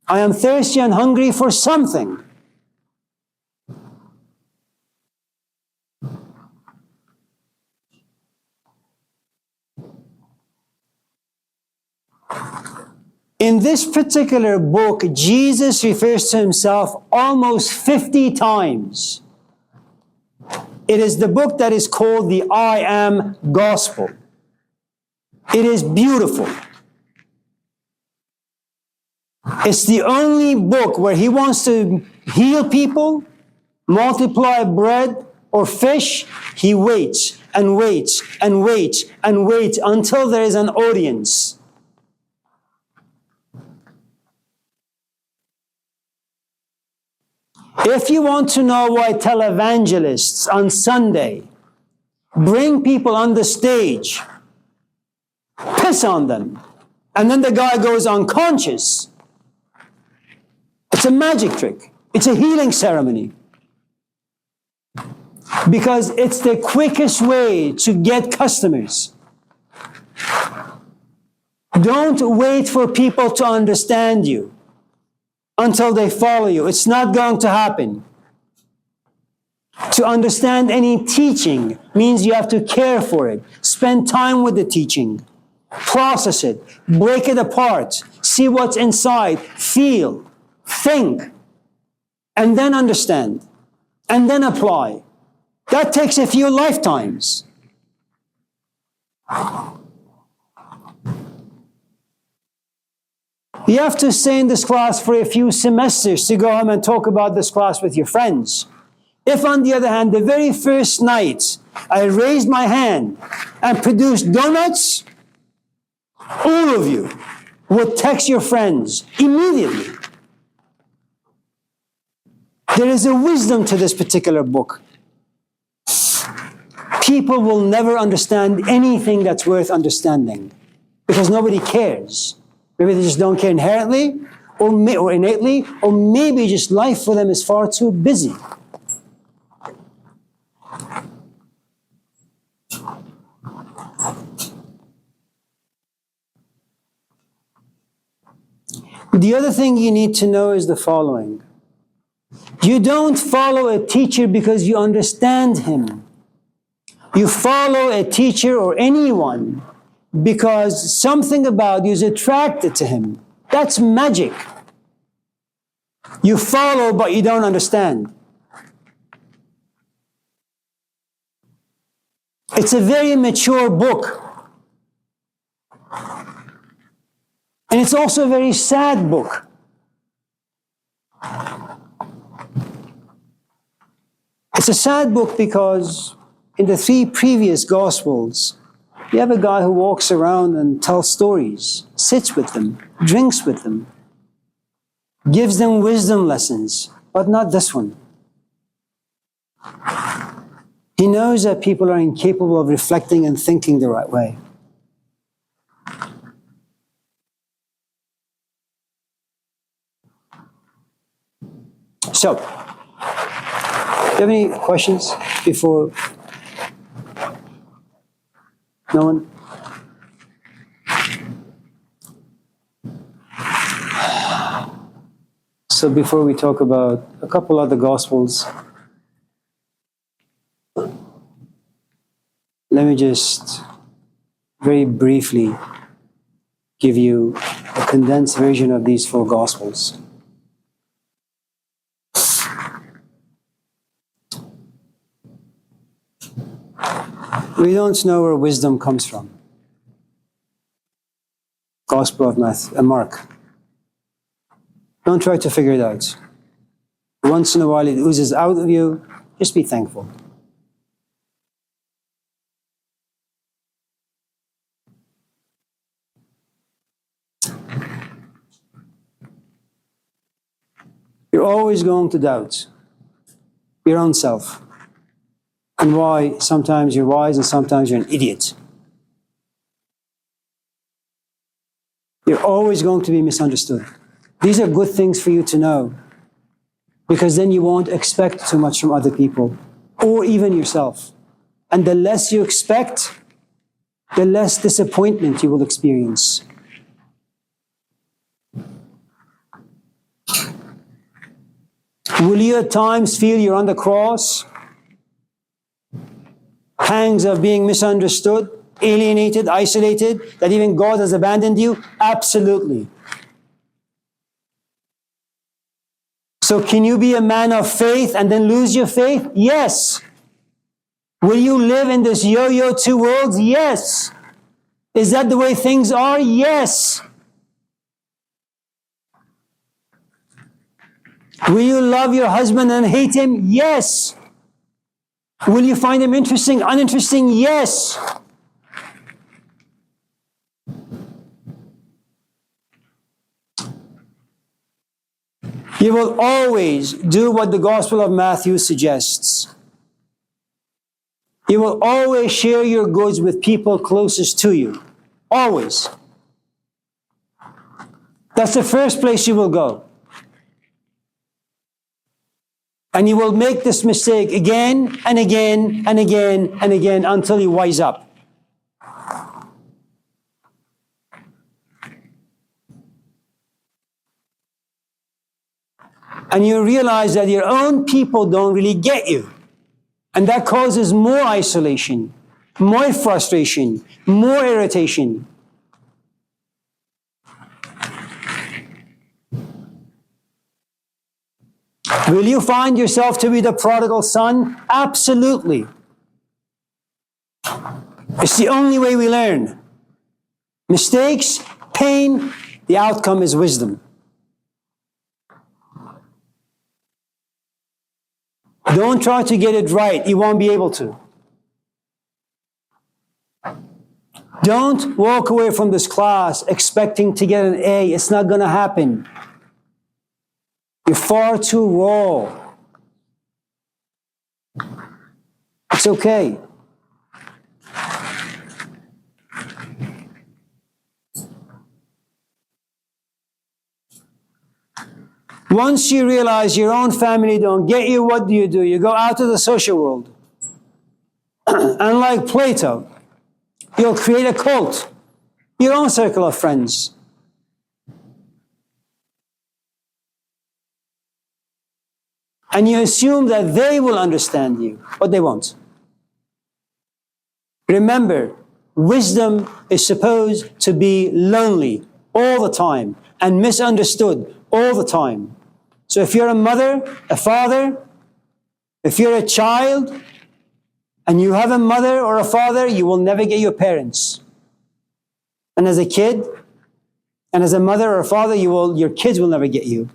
I am thirsty and hungry for something. In this particular book, Jesus refers to himself almost 50 times. It is the book that is called the I Am Gospel. It is beautiful. It's the only book where he wants to heal people, multiply bread or fish. He waits and waits and waits and waits until there is an audience. If you want to know why televangelists on Sunday bring people on the stage, piss on them, and then the guy goes unconscious, it's a magic trick. It's a healing ceremony. Because it's the quickest way to get customers. Don't wait for people to understand you until they follow you. It's not going to happen. To understand any teaching means you have to care for it, spend time with the teaching, process it, break it apart, see what's inside, feel, think, and then understand, and then apply. That takes a few lifetimes. You have to stay in this class for a few semesters to go home and talk about this class with your friends. If, on the other hand, the very first night I raised my hand and produced donuts, all of you would text your friends immediately. There is a wisdom to this particular book. People will never understand anything that's worth understanding because nobody cares. Maybe they just don't care inherently or innately, or maybe just life for them is far too busy. The other thing you need to know is the following. You don't follow a teacher because you understand him. You follow a teacher or anyone because something about you is attracted to him. That's magic. You follow, but you don't understand. It's a very mature book. And it's also a very sad book. It's a sad book because in the 3 previous Gospels, you have a guy who walks around and tells stories, sits with them, drinks with them, gives them wisdom lessons, but not this one. He knows that people are incapable of reflecting and thinking the right way. So, do you have any questions before? No one? So before we talk about a couple other Gospels, let me just very briefly give you a condensed version of these 4 Gospels. We don't know where wisdom comes from. Gospel of Mark. Don't try to figure it out. Once in a while it oozes out of you, just be thankful. You're always going to doubt your own self and why sometimes you're wise and sometimes you're an idiot. You're always going to be misunderstood. These are good things for you to know because then you won't expect too much from other people or even yourself. And the less you expect, the less disappointment you will experience. Will you at times feel you're on the cross? Pangs of being misunderstood, alienated, isolated, that even God has abandoned you? Absolutely. So can you be a man of faith and then lose your faith? Yes. Will you live in this yo-yo 2 worlds? Yes. Is that the way things are? Yes. Will you love your husband and hate him? Yes. Will you find him interesting, uninteresting? Yes. You will always do what the Gospel of Matthew suggests. You will always share your goods with people closest to you. Always. That's the first place you will go. And you will make this mistake again and again and again and again until you wise up. And you realize that your own people don't really get you. And that causes more isolation, more frustration, more irritation. Will you find yourself to be the prodigal son? Absolutely. It's the only way we learn. Mistakes, pain, the outcome is wisdom. Don't try to get it right. You won't be able to. Don't walk away from this class expecting to get an A. It's not going to happen. You're far too raw. It's okay. Once you realize your own family don't get you, what do? You go out to the social world. And like Plato, you'll create a cult, your own circle of friends. And you assume that they will understand you, but they won't. Remember, wisdom is supposed to be lonely all the time and misunderstood all the time. So if you're a mother, a father, if you're a child, and you have a mother or a father, you will never get your parents. And as a kid, and as a mother or a father, your kids will never get you.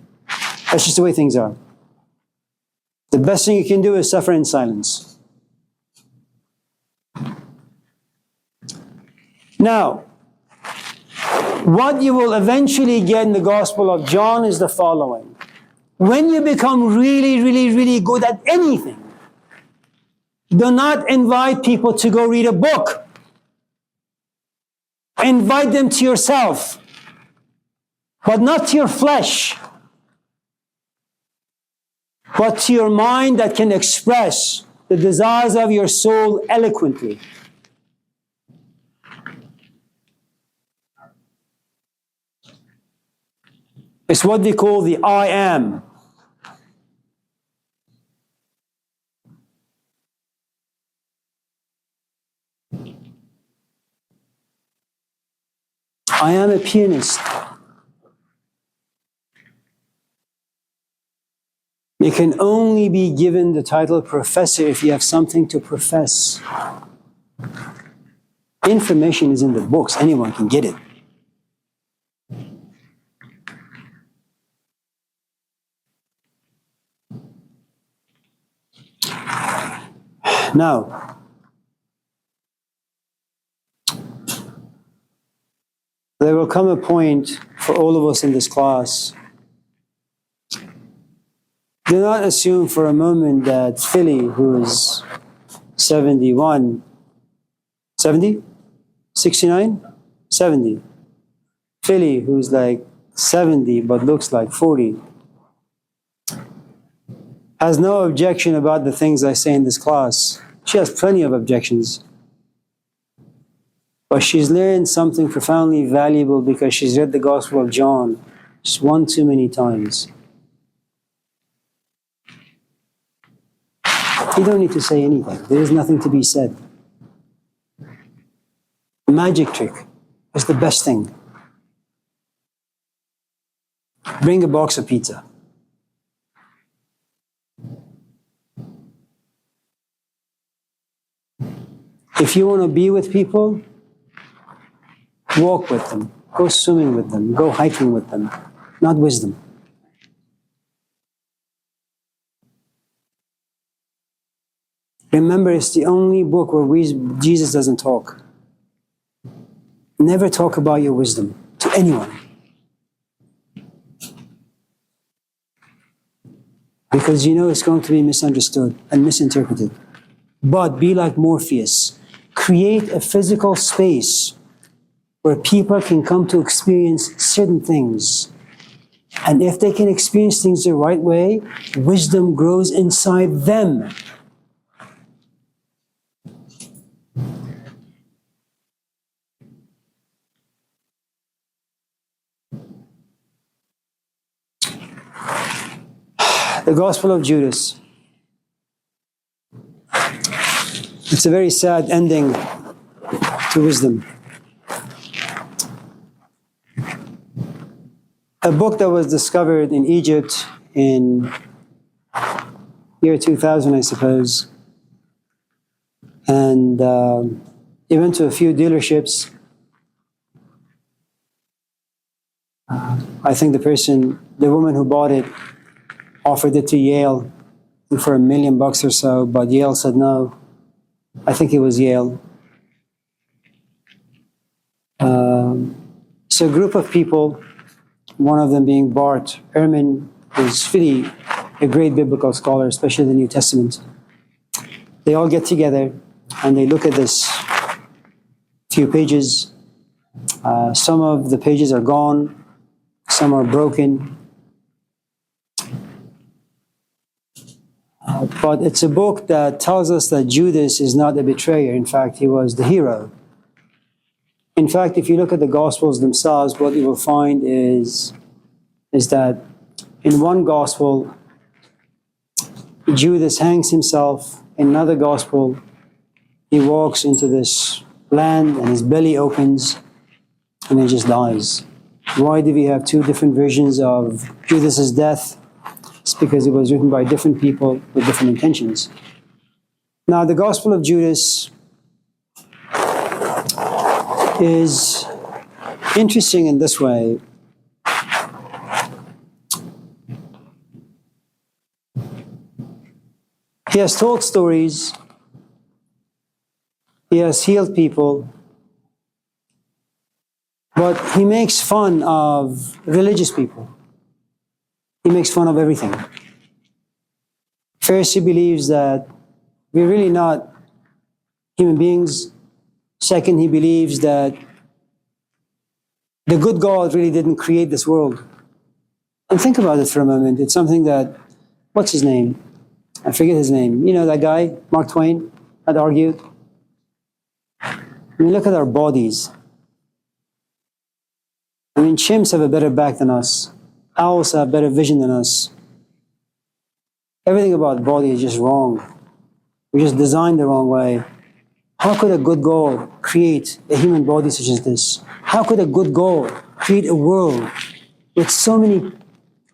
That's just the way things are. The best thing you can do is suffer in silence. Now, what you will eventually get in the Gospel of John is the following. When you become really, really, really good at anything, do not invite people to go read a book. Invite them to yourself, but not to your flesh, but to your mind that can express the desires of your soul eloquently. It's what they call the I am. I am a pianist. You can only be given the title professor if you have something to profess. Information is in the books. Anyone can get it. Now, there will come a point for all of us in this class. Do not assume for a moment that Philly, who is 71, 70? 69? 70. Philly, who's like 70 but looks like 40, has no objection about the things I say in this class. She has plenty of objections. But she's learned something profoundly valuable because she's read the Gospel of John just one too many times. You don't need to say anything. There is nothing to be said. Magic trick is the best thing. Bring a box of pizza. If you want to be with people, walk with them, go swimming with them, go hiking with them, not wisdom. Remember, it's the only book where Jesus doesn't talk. Never talk about your wisdom to anyone. Because you know it's going to be misunderstood and misinterpreted. But be like Morpheus. Create a physical space where people can come to experience certain things. And if they can experience things the right way, wisdom grows inside them. The Gospel of Judas. It's a very sad ending to wisdom. A book that was discovered in Egypt in year 2000, I suppose. And he went to a few dealerships. I think the woman who bought it, offered it to Yale for $1 million or so, but Yale said no. I think it was Yale. So a group of people, one of them being Bart Ehrman, who's really a great biblical scholar, especially the New Testament. They all get together and they look at this few pages. Some of the pages are gone, some are broken. But it's a book that tells us that Judas is not a betrayer. In fact, he was the hero. In fact, if you look at the Gospels themselves, what you will find is that in one Gospel, Judas hangs himself. In another Gospel, he walks into this land and his belly opens and he just dies. Why do we have two different versions of Judas's death? It's because it was written by different people with different intentions. Now, the Gospel of Judas is interesting in this way. He has told stories, he has healed people, but he makes fun of religious people. He makes fun of everything. First, he believes that we're really not human beings. Second, he believes that the good God really didn't create this world. And think about it for a moment. It's something that, what's his name? I forget his name. You know that guy, Mark Twain, had argued. I mean, look at our bodies. I mean, chimps have a better back than us. Owls have better vision than us. Everything about the body is just wrong. We're just designed the wrong way. How could a good God create a human body such as this? How could a good God create a world with so many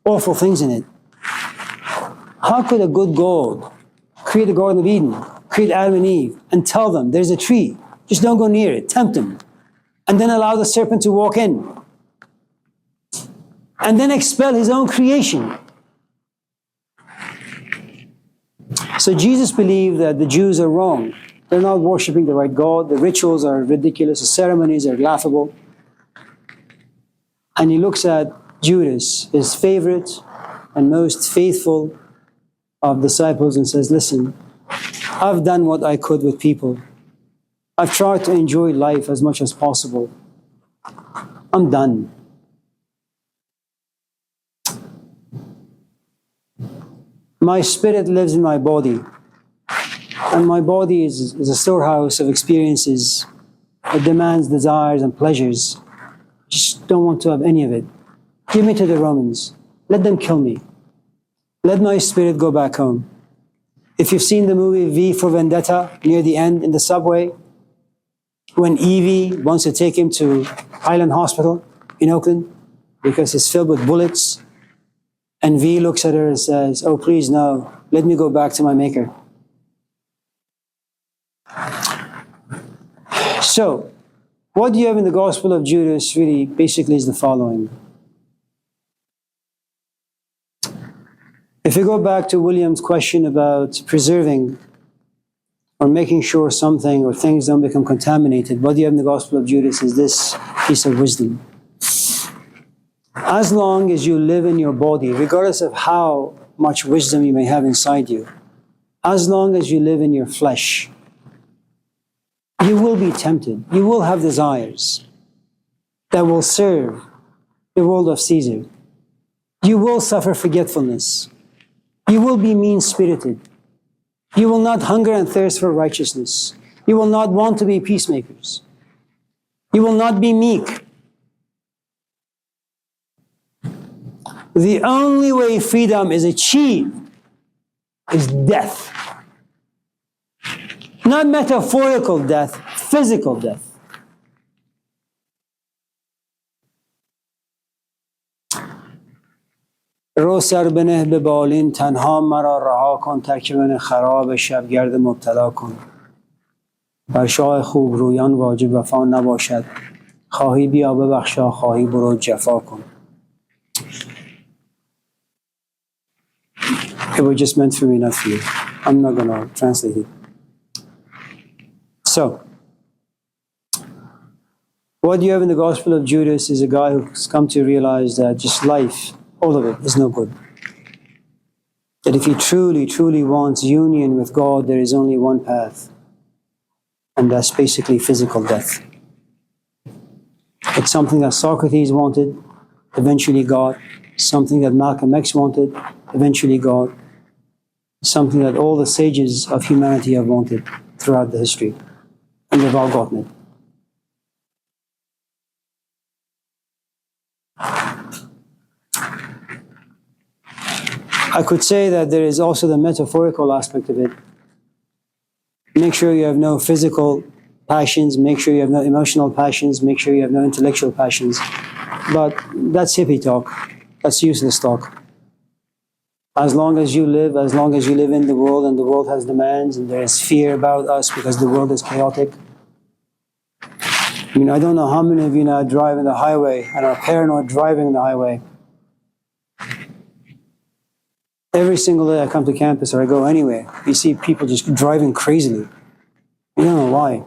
awful things in it? How could a good God create the Garden of Eden, create Adam and Eve, and tell them there's a tree, just don't go near it, tempt them, and then allow the serpent to walk in, and then expel his own creation? So Jesus believed that the Jews are wrong. They're not worshiping the right God. The rituals are ridiculous. The ceremonies are laughable. And he looks at Judas, his favorite and most faithful of disciples, and says, listen, I've done what I could with people. I've tried to enjoy life as much as possible. I'm done. My spirit lives in my body. And my body is a storehouse of experiences. It demands desires and pleasures. Just don't want to have any of it. Give me to the Romans. Let them kill me. Let my spirit go back home. If you've seen the movie V for Vendetta, near the end in the subway, when Evie wants to take him to Highland Hospital in Oakland because it's filled with bullets, and V looks at her and says, oh, please, no, let me go back to my maker. So, what you have in the Gospel of Judas really basically is the following. If you go back to William's question about preserving or making sure something or things don't become contaminated, what you have in the Gospel of Judas is this piece of wisdom. As long as you live in your body, regardless of how much wisdom you may have inside you, as long as you live in your flesh, you will be tempted. You will have desires that will serve the world of Caesar. You will suffer forgetfulness. You will be mean-spirited. You will not hunger and thirst for righteousness. You will not want to be peacemakers. You will not be meek. The only way freedom is achieved is death. Not metaphorical death, physical death. رو سر بنه به بالین تنها مرا رها کن ترک من خراب شبگرد مبتلا کن بر شاه خوب رویان واجب وفا نباشد خواهی بیا ببخشا خواهی برو جفا کن. It was just meant for me, not for you. I'm not going to translate it. So, what you have in the Gospel of Judas is a guy who's come to realize that just life, all of it, is no good. That if he truly, truly wants union with God, there is only one path. And that's basically physical death. It's something that Socrates wanted, eventually got. Something that Malcolm X wanted, eventually got. Something that all the sages of humanity have wanted throughout the history. And they've all gotten it. I could say that there is also the metaphorical aspect of it. Make sure you have no physical passions, make sure you have no emotional passions, make sure you have no intellectual passions. But that's hippie talk. That's useless talk. As long as you live in the world and the world has demands and there is fear about us because the world is chaotic. I mean, I don't know how many of you now drive in the highway and are paranoid driving in the highway. Every single day I come to campus or I go anywhere, you see people just driving crazily. You don't know why.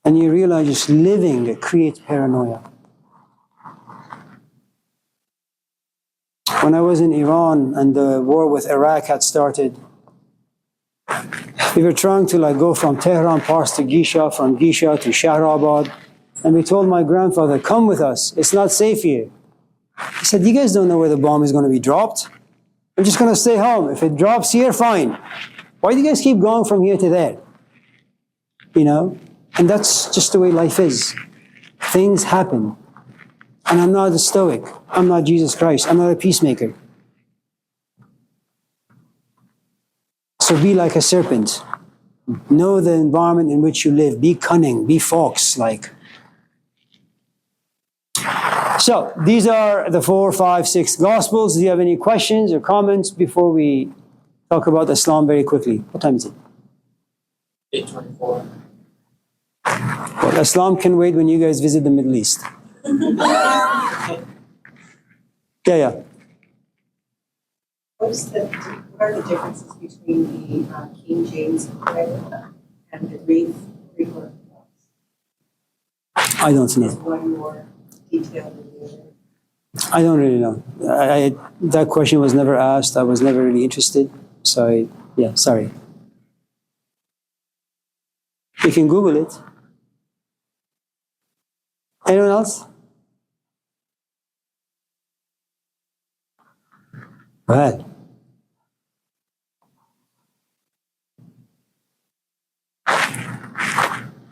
And you realize just living it creates paranoia. When I was in Iran and the war with Iraq had started, we were trying to go from Tehran Pars to Gisha, from Gisha to Shahrabad. And we told my grandfather, come with us, it's not safe here. He said, you guys don't know where the bomb is going to be dropped. I'm just going to stay home. If it drops here, fine. Why do you guys keep going from here to there? You know? And that's just the way life is. Things happen. And I'm not a stoic. I'm not Jesus Christ. I'm not a peacemaker. So be like a serpent. Know the environment in which you live. Be cunning. Be fox-like. So, these are the 4, 5, 6 Gospels. Do you have any questions or comments before we talk about Islam very quickly? What time is it? 8:24. Well, Islam can wait when you guys visit the Middle East. Yeah. What are the differences between the King James Bible and the Greek Orthodox? I don't Is know. one more detailed than the other? I don't really know. That question was never asked. I was never really interested. So, sorry. You can Google it. Anyone else? Go ahead.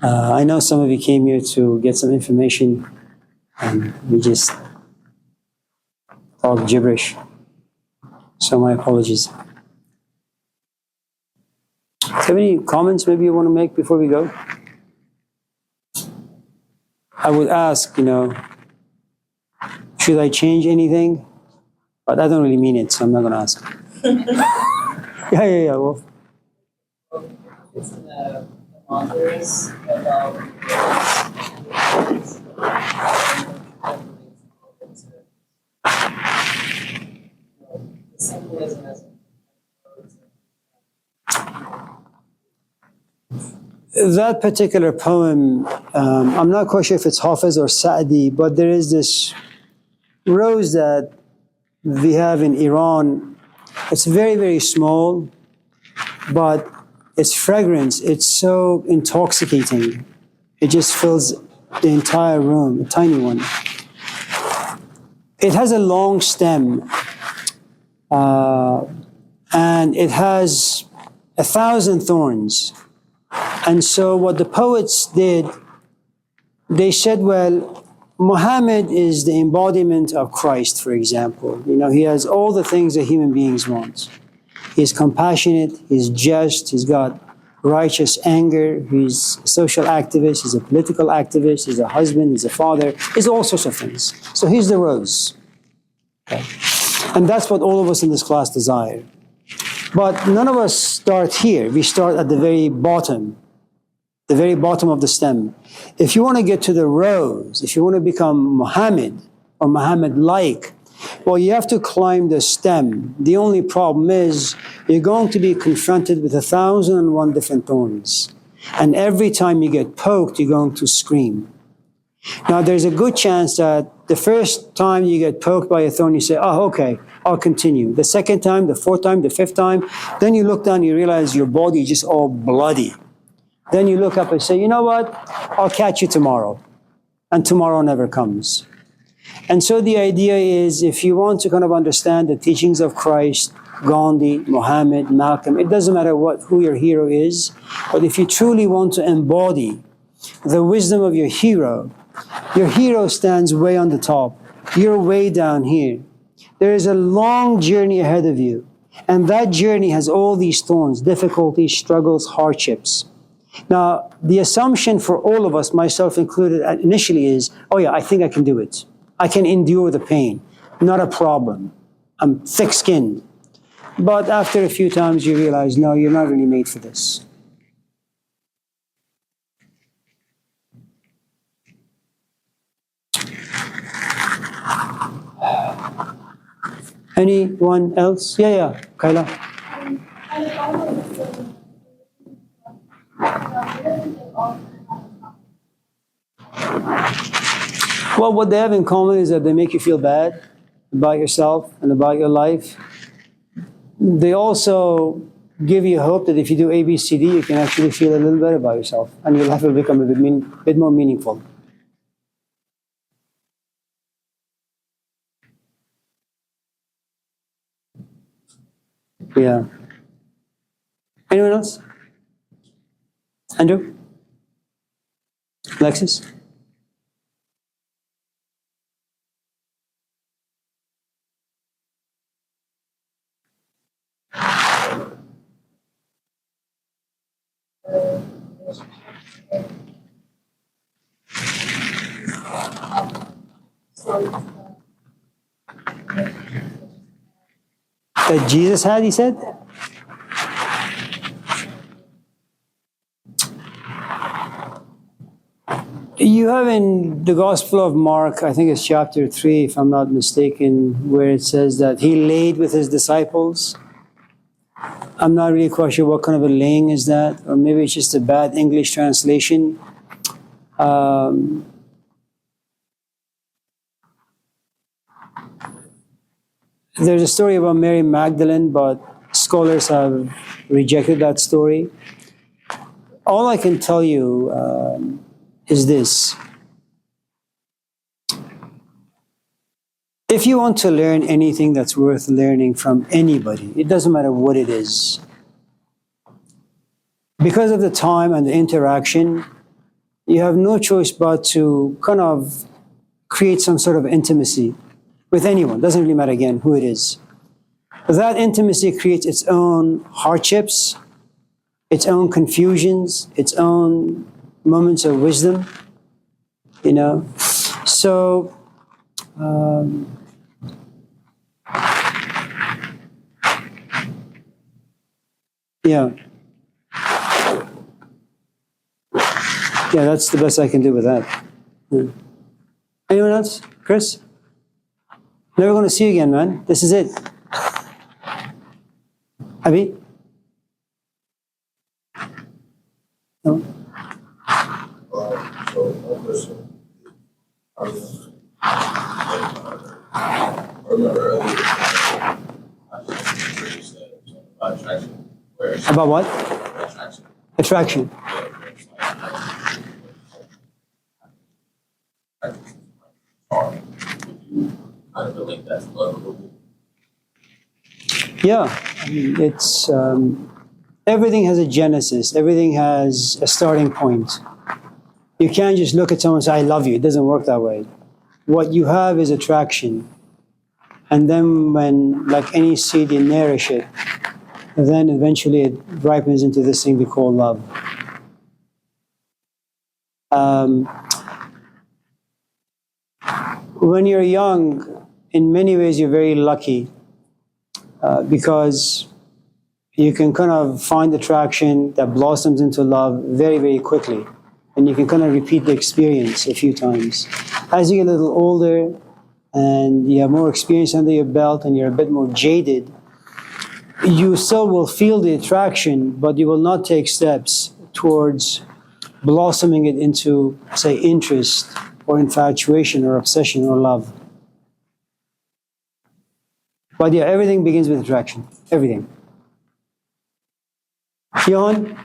I know some of you came here to get some information and we just talk gibberish. So my apologies. Do you have any comments maybe you want to make before we go? I would ask, should I change anything? But I don't really mean it, so I'm not going to ask. Yeah. Well, It's in the Mongols about the symbolism as that particular poem, I'm not quite sure if it's Hafiz or Sa'di, but there is this rose that we have in Iran. It's very, very small, but its fragrance, it's so intoxicating. It just fills the entire room, a tiny one. It has a long stem, and it has 1,000 thorns. And so what the poets did, they said, well, Muhammad is the embodiment of Christ, for example. He has all the things that human beings want. He's compassionate, he's just, he's got righteous anger, he's a social activist, he's a political activist, he's a husband, he's a father, he's all sorts of things. So he's the rose. Okay? And that's what all of us in this class desire. But none of us start here. We start at the very bottom of the stem. If you want to get to the rose, if you want to become Muhammad or Muhammad-like, well, you have to climb the stem. The only problem is you're going to be confronted with 1,001 different thorns. And every time you get poked, you're going to scream. Now, there's a good chance that the first time you get poked by a thorn, you say, oh, okay, I'll continue. The second time, the fourth time, the fifth time, then you look down, you realize your body is just all bloody. Then you look up and say, you know what, I'll catch you tomorrow. And tomorrow never comes. And so the idea is, if you want to kind of understand the teachings of Christ, Gandhi, Muhammad, Malcolm, it doesn't matter who your hero is, but if you truly want to embody the wisdom of your hero stands way on the top. You're way down here. There is a long journey ahead of you. And that journey has all these thorns, difficulties, struggles, hardships. Now, the assumption for all of us, myself included, initially is, oh yeah, I think I can do it. I can endure the pain. Not a problem. I'm thick-skinned. But after a few times, you realize, no, you're not really made for this. Anyone else? Yeah, Kaila. Well, what they have in common is that they make you feel bad about yourself and about your life. They also give you hope that if you do A, B, C, D, you can actually feel a little better about yourself, and your life will become a bit more meaningful. Yeah. Anyone else? Andrew? Alexis? That Jesus had, he said? You have in the Gospel of Mark, I think it's chapter 3, if I'm not mistaken, where it says that he laid with his disciples. I'm not really quite sure what kind of a laying is that, or maybe it's just a bad English translation. There's a story about Mary Magdalene, but scholars have rejected that story. All I can tell you is this. If you want to learn anything that's worth learning from anybody, it doesn't matter what it is. Because of the time and the interaction, you have no choice but to kind of create some sort of intimacy with anyone. Doesn't really matter, again, who it is. That intimacy creates its own hardships, its own confusions, its own moments of wisdom, you know. So, yeah. Yeah, that's the best I can do with that. Yeah. Anyone else? Chris? Never going to see you again, man. This is it. Abby? No? So one question. I remember earlier, you said about attraction. About what? Attraction. Attraction. Kind of relate that to love a little bit. Yeah, I mean, it's everything has a genesis. Everything has a starting point. You can't just look at someone and say, I love you. It doesn't work that way. What you have is attraction. And then when, like any seed, you nourish it, then eventually it ripens into this thing we call love. When you're young, in many ways, you're very lucky because you can kind of find attraction that blossoms into love very, very quickly. And you can kind of repeat the experience a few times. As you get a little older and you have more experience under your belt and you're a bit more jaded, you still will feel the attraction, but you will not take steps towards blossoming it into, say, interest or infatuation or obsession or love. But yeah, everything begins with attraction. Everything. Johan?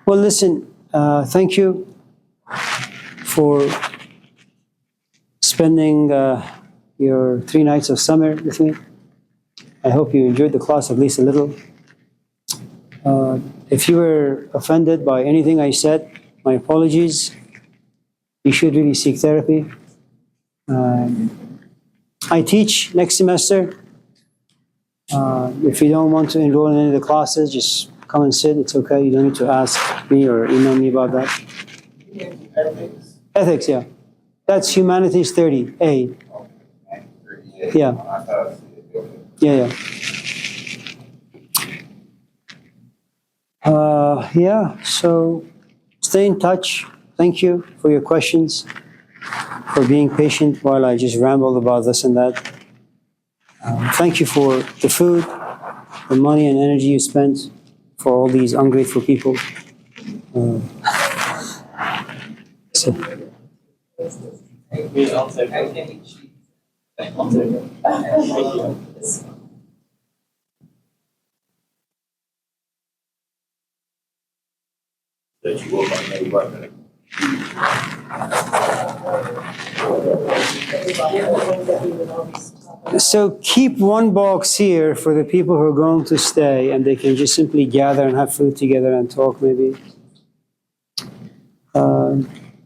Well, listen, thank you for spending your 3 nights of summer with me. I hope you enjoyed the class at least a little. If you were offended by anything I said, my apologies. You should really seek therapy. I teach next semester. If you don't want to enroll in any of the classes, just come and sit. It's okay. You don't need to ask me or email me about that. Ethics. Ethics, yeah. That's Humanities 30A. Yeah. I thought Yeah. Yeah, so stay in touch. Thank you for your questions, for being patient while I just rambled about this and that. Thank you for the food, the money and energy you spent for all these ungrateful people. So, I'll take it. I'll take it. Thank you. That you work on that right. so keep one box here for the people who are going to stay, and they can just simply gather and have food together and talk maybe.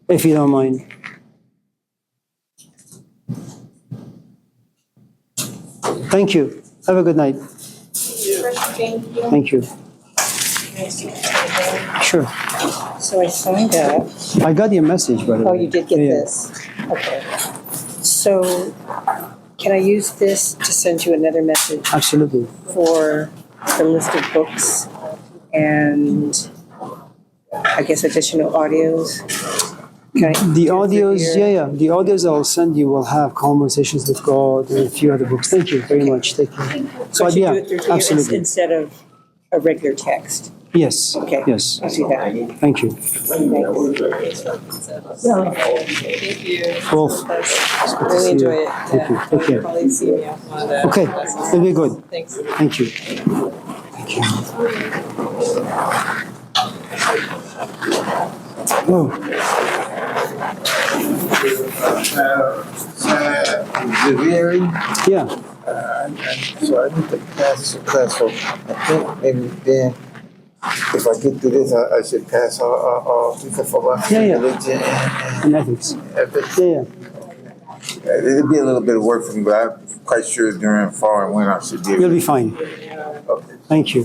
If you don't mind. Thank you. Have a good night. Thank you. Sure. So I signed up. I got your message, by the way. Oh, you did get Yeah. this? Okay. So can I use this to send you another message Absolutely. for the list of books and I guess additional audios? Can I The do it through audios, here? yeah. The audios I'll send you will have Conversations with God and a few other books. Thank you very much. Take care. So I But should yeah, do it through here absolutely. instead of a regular text? Yes. Okay. Yes. I'll do that. Thank you. Thank you. Wolf. It's good to Really see you. enjoy it. Thank you. Take care. Probably see me after one of the Okay. classes. It'll be good. Thanks. Thank you. Thank you. Oh, Javeri, yeah. so I need to pass this class, so I think maybe then, if I get through this, I should pass all for about Yeah. religion And ethics. and ethics. Yeah. It'll be a little bit of work for me, but I'm quite sure during fall and winter I should be able You'll to. be fine. Okay. Thank you.